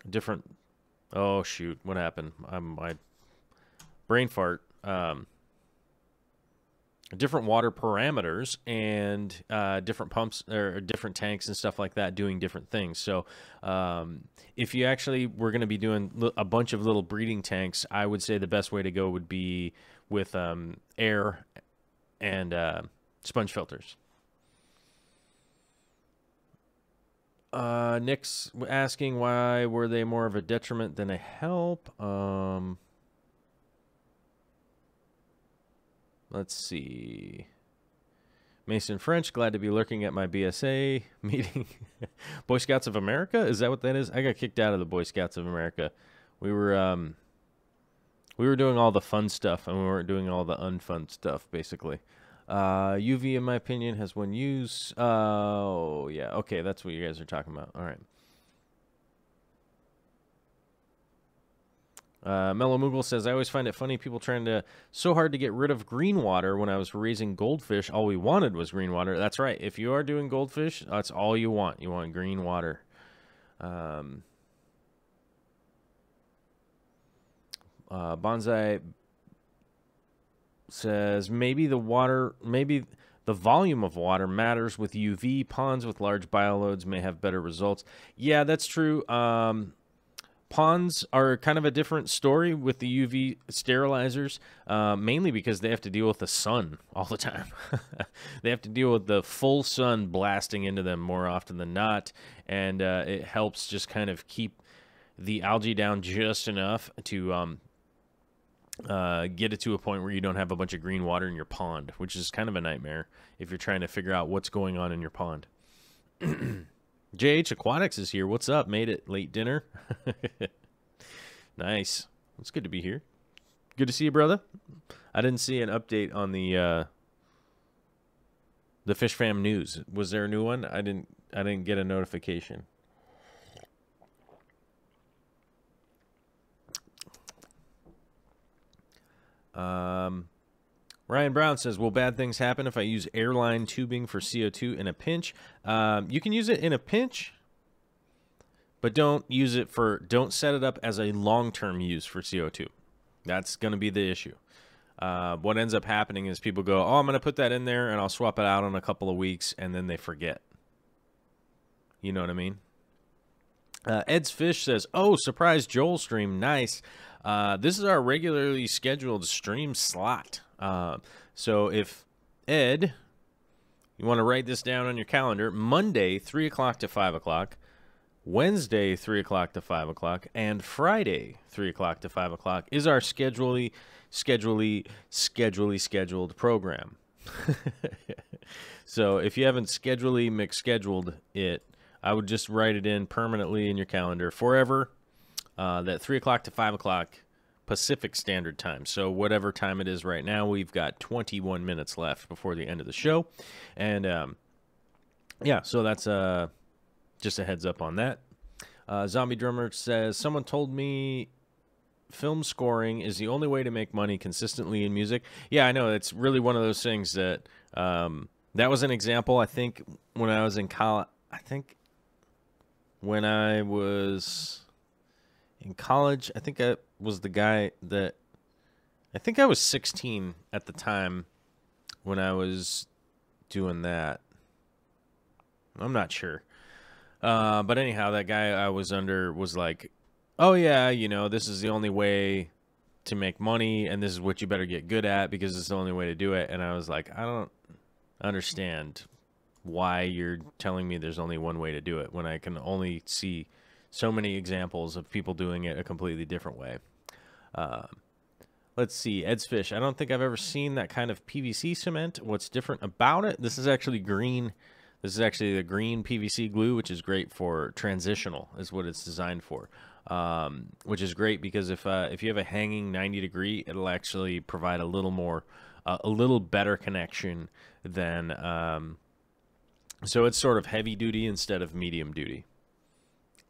different, oh shoot, what happened? My brain fart. Different water parameters and different pumps or different tanks and stuff like that doing different things. So if you actually were going to be doing a bunch of little breeding tanks, I would say the best way to go would be with air and sponge filters. Nick's asking, why were they more of a detriment than a help? Let's see. Mason French, glad to be lurking at my BSA meeting. Boy Scouts of America? Is that what that is? I got kicked out of the Boy Scouts of America. We were doing all the fun stuff, and we weren't doing all the unfun stuff, basically. UV, in my opinion, has one use. Oh, yeah. Okay, that's what you guys are talking about. All right. Mellow Moogle says, I always find it funny people trying so hard to get rid of green water. When I was raising goldfish, all we wanted was green water. That's right. If you are doing goldfish, that's all you want. You want green water. Bonsai says, maybe the volume of water matters with UV. Ponds with large bioloads may have better results. Yeah, that's true. Ponds are kind of a different story with the UV sterilizers, mainly because they have to deal with the sun all the time. They have to deal with the full sun blasting into them more often than not, and it helps just kind of keep the algae down just enough to get it to a point where you don't have a bunch of green water in your pond, which is kind of a nightmare if you're trying to figure out what's going on in your pond. JH Aquatics is here. What's up? Made it late dinner. Nice. It's good to be here. Good to see you, brother. I didn't see an update on the Fish Fam news. Was there a new one? I didn't get a notification. Ryan Brown says, will bad things happen if I use airline tubing for CO2 in a pinch? You can use it in a pinch, but don't set it up as a long-term use for CO2. That's going to be the issue. What ends up happening is people go, oh, I'm going to put that in there and I'll swap it out in a couple of weeks, and then they forget. You know what I mean? Ed's Fish says, oh, surprise Joel stream. Nice. This is our regularly scheduled stream slot. So if Ed, you want to write this down on your calendar, Monday, 3 o'clock to 5 o'clock, Wednesday, 3 o'clock to 5 o'clock, and Friday, 3 o'clock to 5 o'clock is our scheduled program. So if you haven't scheduled it, I would just write it in permanently in your calendar forever. That 3 o'clock to 5 o'clock, Pacific Standard Time. So whatever time it is right now, we've got 21 minutes left before the end of the show. And yeah, so that's just a heads up on that. Zombie Drummer says, someone told me film scoring is the only way to make money consistently in music. Yeah, I know. It's really one of those things that that was an example, I think, when I was in college. I think when I was in college, I think I was the guy that, I think I was 16 at the time when I was doing that. I'm not sure. But anyhow, that guy I was under was like, oh yeah, you know, this is the only way to make money, and this is what you better get good at because it's the only way to do it. And I was like, I don't understand why you're telling me there's only one way to do it when I can only see so many examples of people doing it a completely different way. Let's see, Ed's Fish. I don't think I've ever seen that kind of PVC cement. What's different about it? This is actually green. This is actually the green PVC glue, which is great for transitional, is what it's designed for. Which is great because if you have a hanging 90 degree, it'll actually provide a little more, a little better connection than, so it's sort of heavy duty instead of medium duty.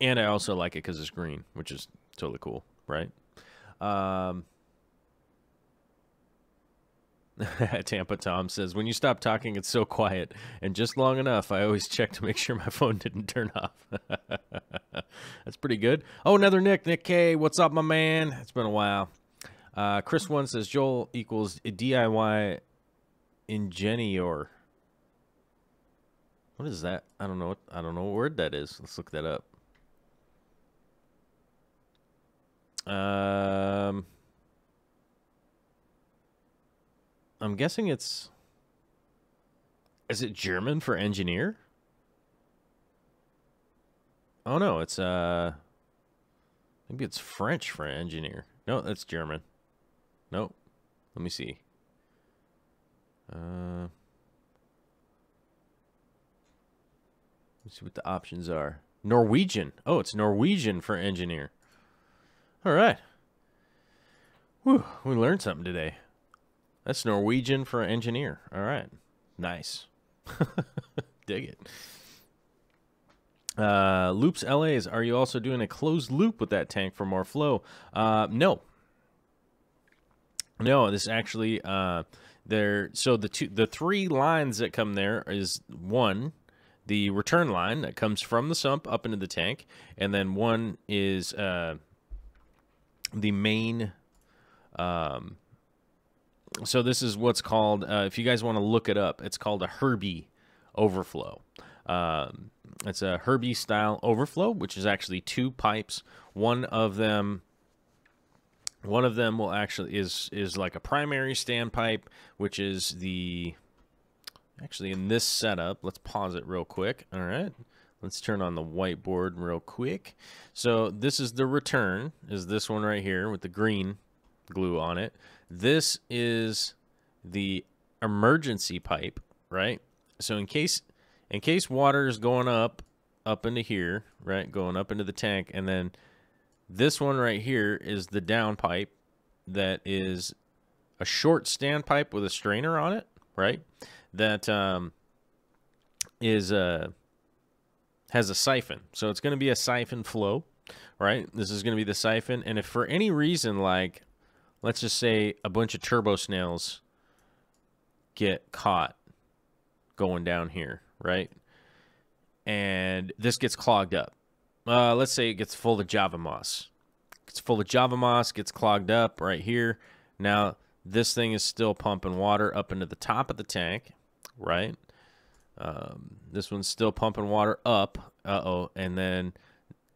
And I also like it because it's green, which is totally cool, right? Tampa Tom says, when you stop talking, it's so quiet. And just long enough, I always check to make sure my phone didn't turn off. That's pretty good. Oh, another Nick. Nick K, what's up, my man? It's been a while. Chris One says, Joel equals DIY Ingenieur. What is that? I don't know what word that is. Let's look that up. I'm guessing it's... Is it German for engineer? Oh, no, it's, maybe it's French for engineer. No, that's German. Nope. Let me see. Let's see what the options are. Norwegian. Oh, it's Norwegian for engineer. All right. Whew, we learned something today. That's Norwegian for engineer. All right. Nice. Dig it. Loops LA's, are you also doing a closed loop with that tank for more flow? No. No, this actually, so the three lines that come there is one, the return line that comes from the sump up into the tank, and then one is the main. So this is what's called, if you guys want to look it up, it's called a Herbie overflow. It's a Herbie style overflow, which is actually two pipes. One of them will actually is like a primary standpipe, which is the, actually in this setup, let's pause it real quick. All right. Let's turn on the whiteboard real quick. So this is the return, is this one right here with the green glue on it. This is the emergency pipe, right? So in case water is going up into here, right? Going up into the tank, and then this one right here is the down pipe that is a short standpipe with a strainer on it, right? That has a siphon. So it's going to be a siphon flow, right? This is going to be the siphon. And if for any reason, like, let's just say a bunch of turbo snails get caught going down here, right? And this gets clogged up. Let's say it gets full of Java moss. It's full of Java moss, gets clogged up right here. Now, this thing is still pumping water up into the top of the tank, right? This one's still pumping water up. Uh-oh. And then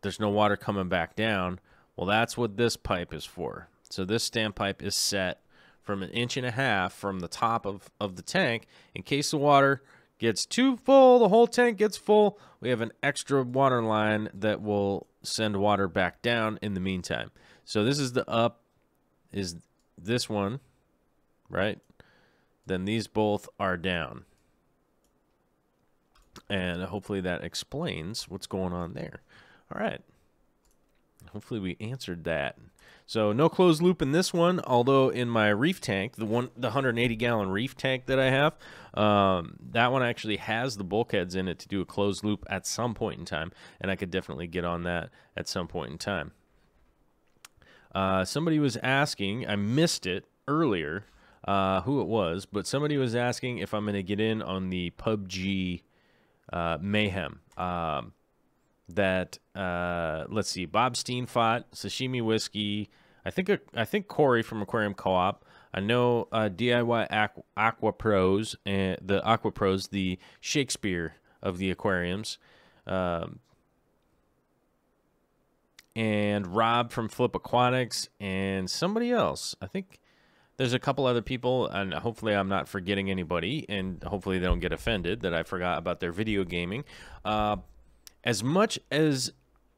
there's no water coming back down. Well, that's what this pipe is for. So this standpipe is set from 1.5 inches from the top of the tank. In case the water gets too full, the whole tank gets full, we have an extra water line that will send water back down in the meantime. So this is the up, is this one, right? Then these both are down. And hopefully that explains what's going on there. All right. hopefully we answered that. So no closed loop in this one, although in my reef tank, the 180-gallon reef tank that I have, that one actually has the bulkheads in it to do a closed loop at some point in time, and I could definitely get on that at some point in time. Somebody was asking, I missed it earlier, who it was, but somebody was asking if I'm going to get in on the PUBG mayhem. Let's see, Bob Steenfot, Sashimi Whiskey, I think Corey from Aquarium Co-op. I know DIY Aqua Pros, and the Aqua Pros, the Shakespeare of the aquariums, and Rob from Flip Aquatics, and somebody else. I think there's a couple other people, and hopefully I'm not forgetting anybody, and hopefully they don't get offended that I forgot about their video gaming. As much as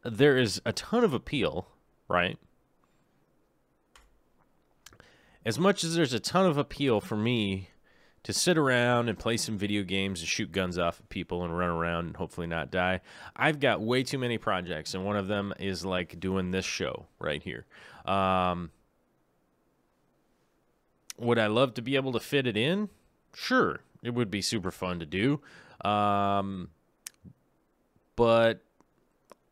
there is a ton of appeal, right? As much as there's a ton of appeal for me to sit around and play some video games and shoot guns off at people and run around and hopefully not die, I've got way too many projects, and one of them is like doing this show right here. Would I love to be able to fit it in? Sure, it would be super fun to do. But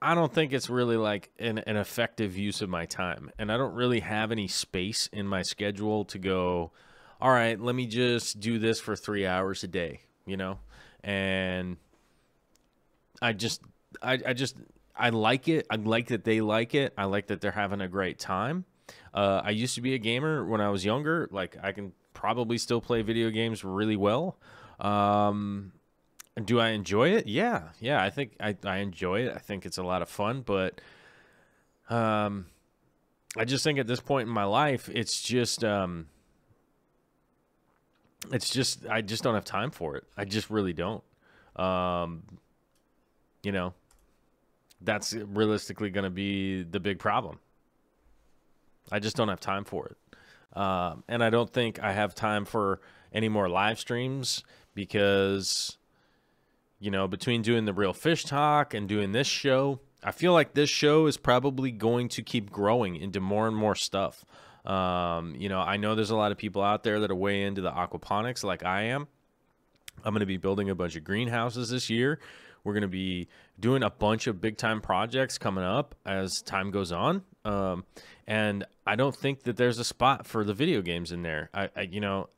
I don't think it's really like an effective use of my time. And I don't really have any space in my schedule to go, all right, let me just do this for 3 hours a day, you know? And I like it. I like that they like it. I like that they're having a great time. I used to be a gamer when I was younger. Like, I can probably still play video games really well. Do I enjoy it? Yeah. I think I enjoy it. I think it's a lot of fun, but I just think at this point in my life, I just don't have time for it. I just really don't. You know, that's realistically going to be the big problem. I just don't have time for it. And I don't think I have time for any more live streams because, you know, between doing the Real Fish Talk and doing this show, I feel like this show is probably going to keep growing into more and more stuff. You know, I know there's a lot of people out there that are way into the aquaponics like I am. I'm going to be building a bunch of greenhouses this year. We're going to be doing a bunch of big-time projects coming up as time goes on. And I don't think that there's a spot for the video games in there. You know,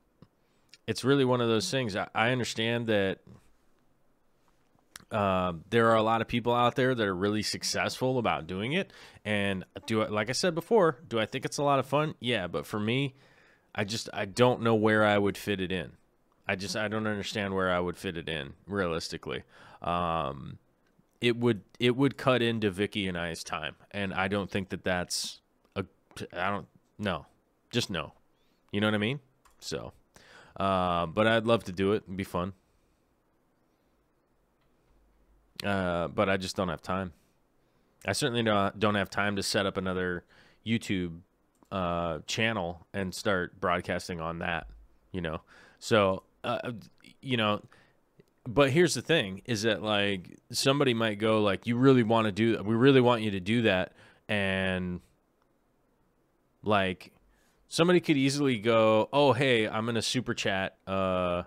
it's really one of those things. I understand that there are a lot of people out there that are really successful about doing it. And like I said before, do I think it's a lot of fun? Yeah, but for me, I don't know where I would fit it in. I don't understand where I would fit it in realistically. It would cut into Vicky and I's time, and I don't think that that's just no. You know what I mean? So, but I'd love to do it. It'd be fun. But I just don't have time. I certainly don't have time to set up another YouTube channel and start broadcasting on that, you know. So, you know, but here's the thing is that, like, somebody might go, like, we really want you to do that. And, like, somebody could easily go, oh, hey, I'm going to super chat, you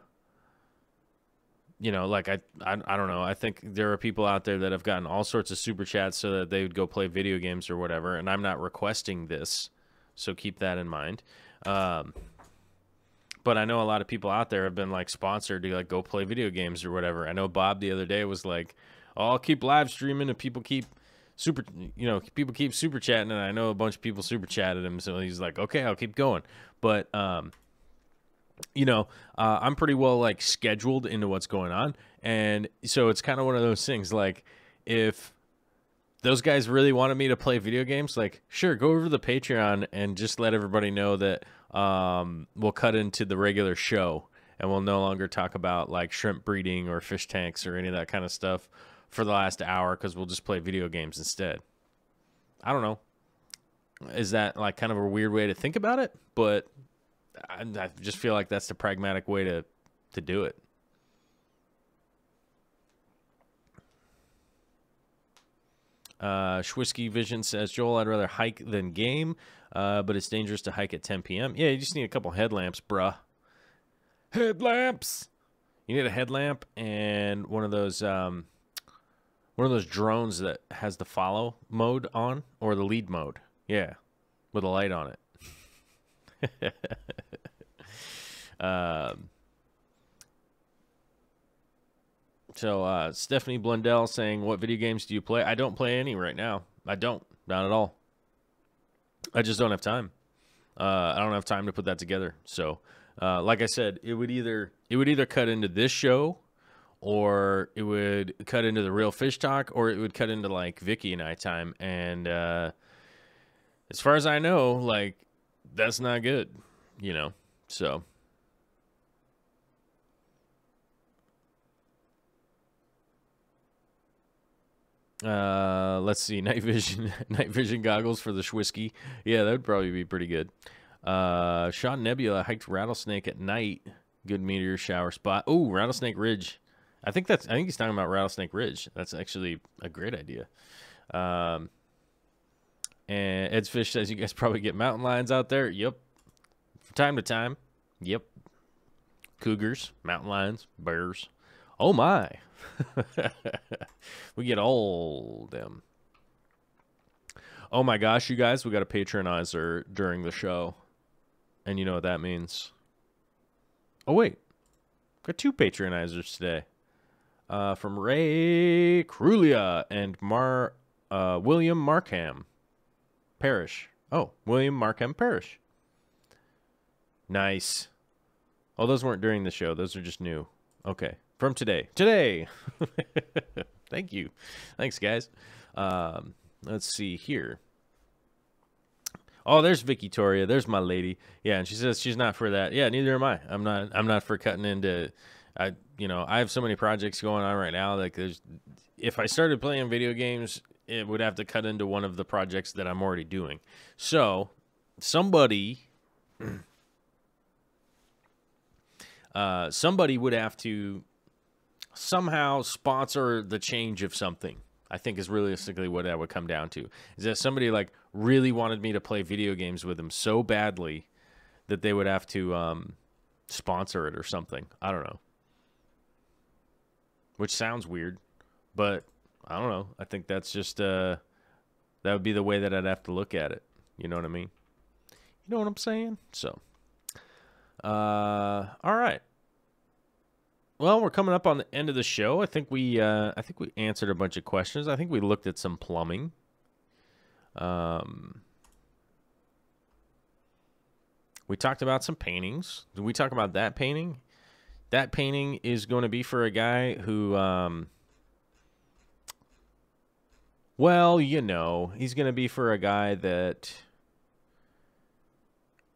know, like, I don't know. I think there are people out there that have gotten all sorts of super chats so that they would go play video games or whatever. And I'm not requesting this, so keep that in mind. But I know a lot of people out there have been, like, sponsored to, like, go play video games or whatever. I know Bob the other day was like, oh, I'll keep live streaming if people keep super chatting. And I know a bunch of people super chatted him. So he's like, okay, I'll keep going. But, you know, I'm pretty well, like, scheduled into what's going on. And so it's kind of one of those things, like, if those guys really wanted me to play video games, like, sure, go over to the Patreon and just let everybody know that we'll cut into the regular show and we'll no longer talk about, like, shrimp breeding or fish tanks or any of that kind of stuff for the last hour because we'll just play video games instead. I don't know. Is that, like, kind of a weird way to think about it? But I just feel like that's the pragmatic way to do it. Schwisky Vision says, Joel, I'd rather hike than game, but it's dangerous to hike at 10 p.m. Yeah, you just need a couple headlamps, bruh. Headlamps! You need a headlamp and one of those drones that has the follow mode on, or the lead mode. Yeah, with a light on it. So Stephanie Blundell saying, what video games do you play? I don't play any right now. I don't. Not at all. I just don't have time. I don't have time to put that together. So, like I said, it would either cut into this show, or it would cut into the Real Fish Talk, or it would cut into like Vicky and I time. And as far as I know, like, that's not good, you know. So. Let's see, night vision goggles for the Schwisky. Yeah, that would probably be pretty good. Sean Nebula hiked Rattlesnake at night. Good meteor shower spot. Oh, Rattlesnake Ridge. I think he's talking about Rattlesnake Ridge. That's actually a great idea. And Ed's Fish says you guys probably get mountain lions out there. Yep. From time to time. Yep. Cougars, mountain lions, bears. Oh my. We get all them. Oh my gosh, you guys, we got a patronizer during the show. And you know what that means. Oh wait. Got 2 patronizers today. From Ray Crulia and William Markham Parrish. Oh, William Markham Parrish. Nice. Oh, those weren't during the show. Those are just new. Okay. From today. Today! Thank you. Thanks, guys. Let's see here. Oh, there's Vicky Toria. There's my lady. Yeah, and she says she's not for that. Yeah, neither am I. I'm not for cutting into... I have so many projects going on right now. Like, if I started playing video games, it would have to cut into one of the projects that I'm already doing. So, somebody would have to somehow sponsor the change of something. I think is realistically what that would come down to. Is that somebody like really wanted me to play video games with them so badly that they would have to sponsor it or something. I don't know. Which sounds weird, but I don't know. I think that's just that would be the way that I'd have to look at it. You know what I mean? You know what I'm saying? So, all right. Well, we're coming up on the end of the show. I think we answered a bunch of questions. I think we looked at some plumbing. We talked about some paintings. Did we talk about that painting? That painting is going to be for a guy who, well, you know, he's going to be for a guy that,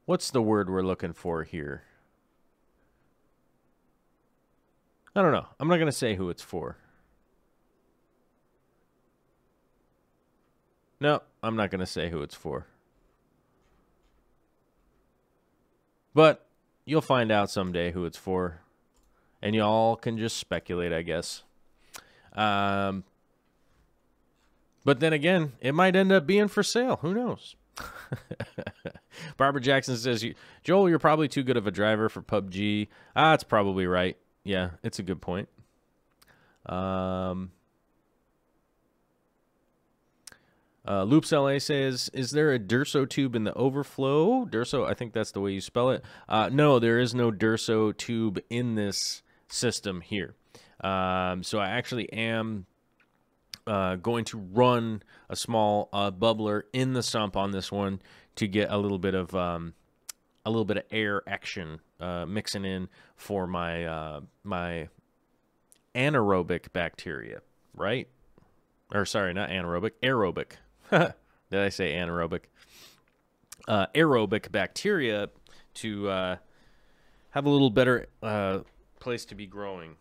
what's the word we're looking for here? I don't know. I'm not going to say who it's for. No, I'm not going to say who it's for. But you'll find out someday who it's for. And y'all can just speculate, I guess. But then again, it might end up being for sale. Who knows? Barbara Jackson says, Joel, you're probably too good of a driver for PUBG. That's probably right. Yeah, it's a good point. Loops LA says, is there a Durso tube in the overflow? Durso, I think that's the way you spell it. No, there is no Durso tube in this system here. So I actually am going to run a small bubbler in the sump on this one to get a little bit of air action mixing in for my my anaerobic bacteria, right? Or sorry, not anaerobic, aerobic. Did I say anaerobic? Aerobic bacteria to have a little better place to be growing.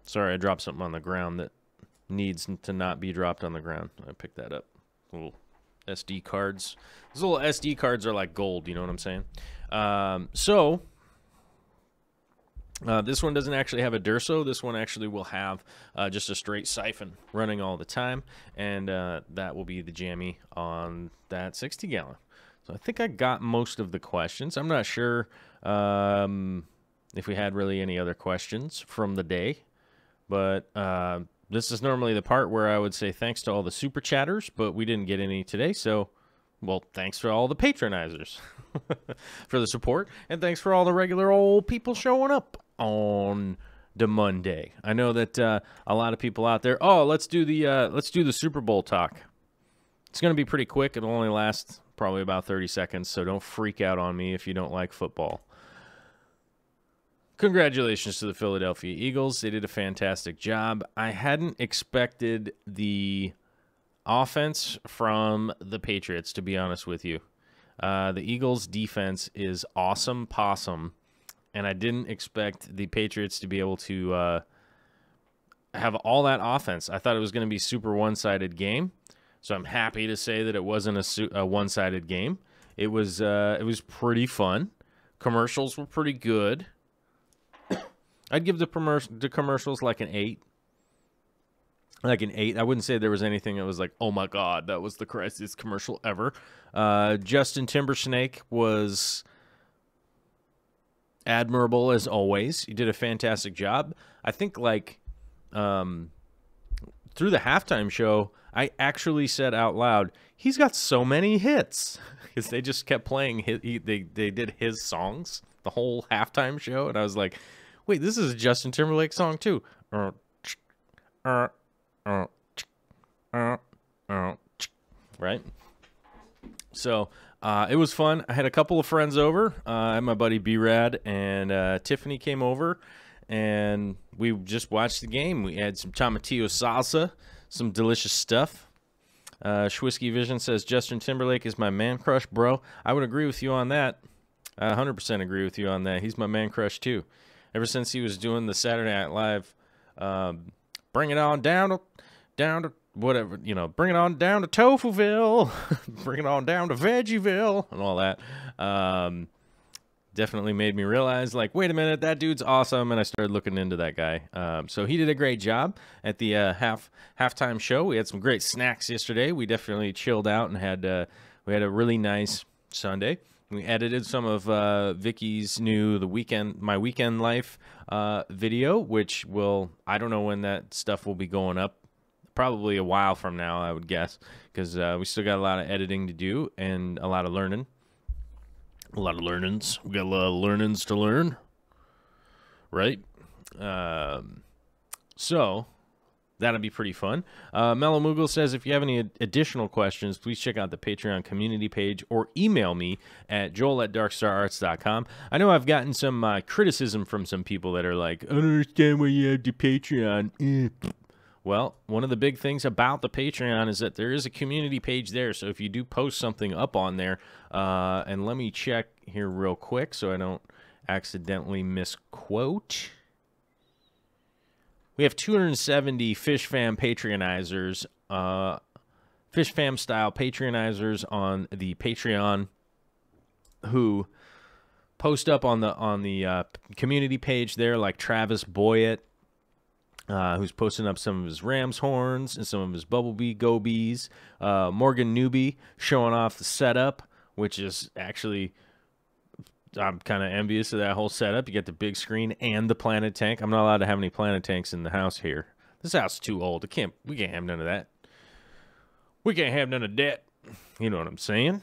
Sorry, I dropped something on the ground that needs to not be dropped on the ground. I picked that up. Little SD cards. Those little SD cards are like gold, you know what I'm saying? So, This one doesn't actually have a Durso. This one actually will have just a straight siphon running all the time, and that will be the jammy on that 60-gallon. So I think I got most of the questions. I'm not sure if we had really any other questions from the day, but this is normally the part where I would say thanks to all the super chatters, but we didn't get any today, so, well, thanks for all the patronizers for the support, and thanks for all the regular old people showing up on the Monday. I know that a lot of people out there, let's do the Super Bowl talk. It's going to be pretty quick. It'll only last probably about 30 seconds, so don't freak out on me if you don't like football. Congratulations to the Philadelphia Eagles. They did a fantastic job. I hadn't expected the offense from the Patriots, to be honest with you. The Eagles' defense is awesome possum, and I didn't expect the Patriots to be able to have all that offense. I thought it was going to be super one-sided game, so I'm happy to say that it wasn't a one-sided game. It was pretty fun. Commercials were pretty good. I'd give the commercials like an 8. Like an 8. I wouldn't say there was anything that was like, oh my God, that was the craziest commercial ever. Justin Timberlake was admirable as always. He did a fantastic job. I think like through the halftime show, I actually said out loud, he's got so many hits because they just kept playing they did his songs the whole halftime show, and I was like, wait, this is a Justin Timberlake song too. Right? So it was fun. I had a couple of friends over. I had my buddy B-Rad and Tiffany came over, and we just watched the game. We had some tomatillo salsa, some delicious stuff. Schwisky Vision says, Justin Timberlake is my man crush, bro. I would agree with you on that. I 100% agree with you on that. He's my man crush, too. Ever since he was doing the Saturday Night Live, bring it on down to whatever, bring it on down to Tofuville, bring it on down to Veggieville, and all that. Definitely made me realize, like, wait a minute, that dude's awesome, and I started looking into that guy. So he did a great job at the halftime show. We had some great snacks yesterday. We definitely chilled out and had we had a really nice Sunday. We edited some of Vicky's new My Weekend Life video, which I don't know when that stuff will be going up. Probably a while from now, I would guess, because we still got a lot of editing to do and a lot of learning. A lot of learnings. We got a lot of learnings to learn, right? So that'll be pretty fun. Mellow Moogle says, if you have any additional questions, please check out the Patreon community page or email me at joel@darkstararts.com. I know I've gotten some criticism from some people that are like, I don't understand why you have the Patreon. Well, one of the big things about the Patreon is that there is a community page there. So if you do post something up on there, and let me check here real quick so I don't accidentally misquote. We have 270 Fish Fam Patreonizers, Fish Fam style Patreonizers on the Patreon who post up on the community page there, like Travis Boyett, who's posting up some of his ram's horns and some of his bumblebee gobies. Morgan Newby showing off the setup, which is actually, I'm kind of envious of that whole setup. You get the big screen and the planted tank. I'm not allowed to have any planted tanks in the house here. This house is too old. We can't have none of that. We can't have none of that. You know what I'm saying?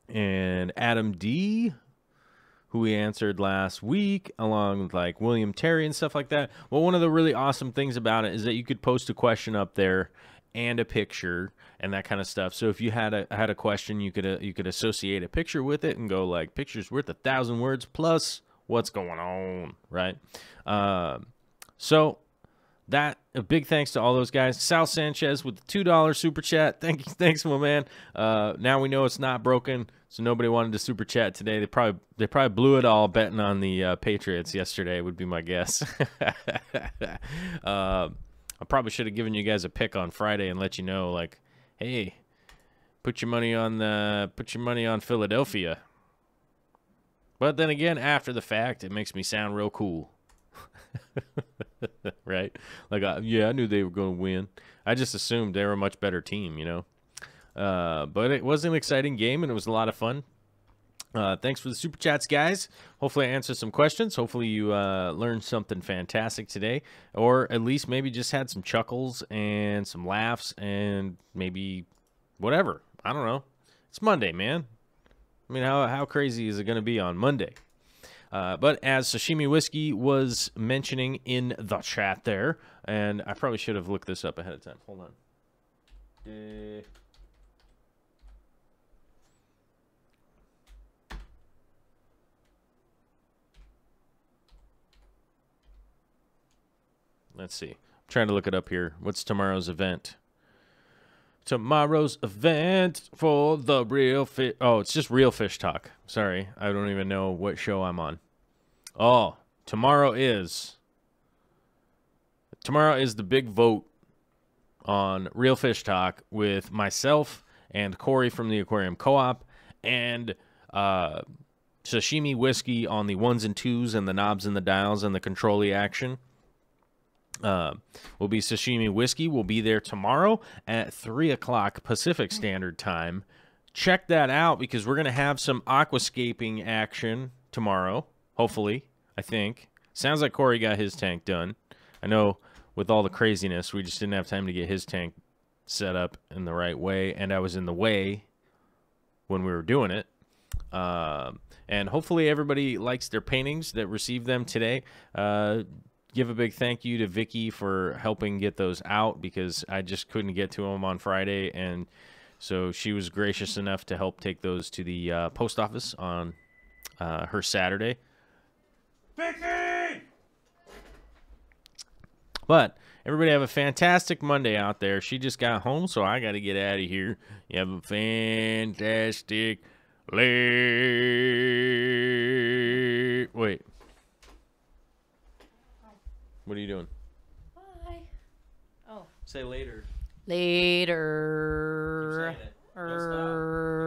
And Adam D., who we answered last week, along with like William Terry and stuff like that. Well, one of the really awesome things about it is that you could post a question up there and a picture and that kind of stuff. So if you had a question, you could associate a picture with it and go like, picture's worth 1,000 words plus what's going on, right? So that, a big thanks to all those guys. Sal Sanchez with the $2 super chat. Thanks, my man. Now we know it's not broken, so nobody wanted to super chat today. They probably blew it all betting on the Patriots yesterday, would be my guess. I probably should have given you guys a pick on Friday and let you know, like, hey, put your money on Philadelphia. But then again, after the fact, it makes me sound real cool. Right? Like, yeah, I knew they were going to win. I just assumed they were a much better team, you know. But it was an exciting game, and it was a lot of fun. Thanks for the super chats, guys. Hopefully I answered some questions. Hopefully you learned something fantastic today, or at least maybe just had some chuckles and some laughs and maybe whatever. I don't know. It's Monday, man. I mean, how crazy is it going to be on Monday? But as Sashimi Whiskey was mentioning in the chat there, and I probably should have looked this up ahead of time. Hold on. Let's see. I'm trying to look it up here. What's tomorrow's event? Tomorrow's event for the real fish. Oh, it's just Real Fish Talk. Sorry. I don't even know what show I'm on. Oh, tomorrow is the big vote on Real Fish Talk with myself and Corey from the Aquarium Co-op and Sashimi Whiskey on the 1s and 2s and the knobs and the dials and the control-y action. Will be Sashimi Whiskey. We'll be there tomorrow at 3 o'clock Pacific Standard Time. Check that out because we're going to have some aquascaping action tomorrow, hopefully, I think. Sounds like Corey got his tank done. I know with all the craziness, we just didn't have time to get his tank set up in the right way, and I was in the way when we were doing it. And hopefully everybody likes their paintings that received them today. Give a big thank you to Vicky for helping get those out because I just couldn't get to them on Friday, and so she was gracious enough to help take those to the post office on her Saturday. Vicky! But everybody have a fantastic Monday out there. She just got home, so I got to get out of here. You have a fantastic Wait. What are you doing? Bye. Oh. Say later. Later. Keep saying it. Don't stop.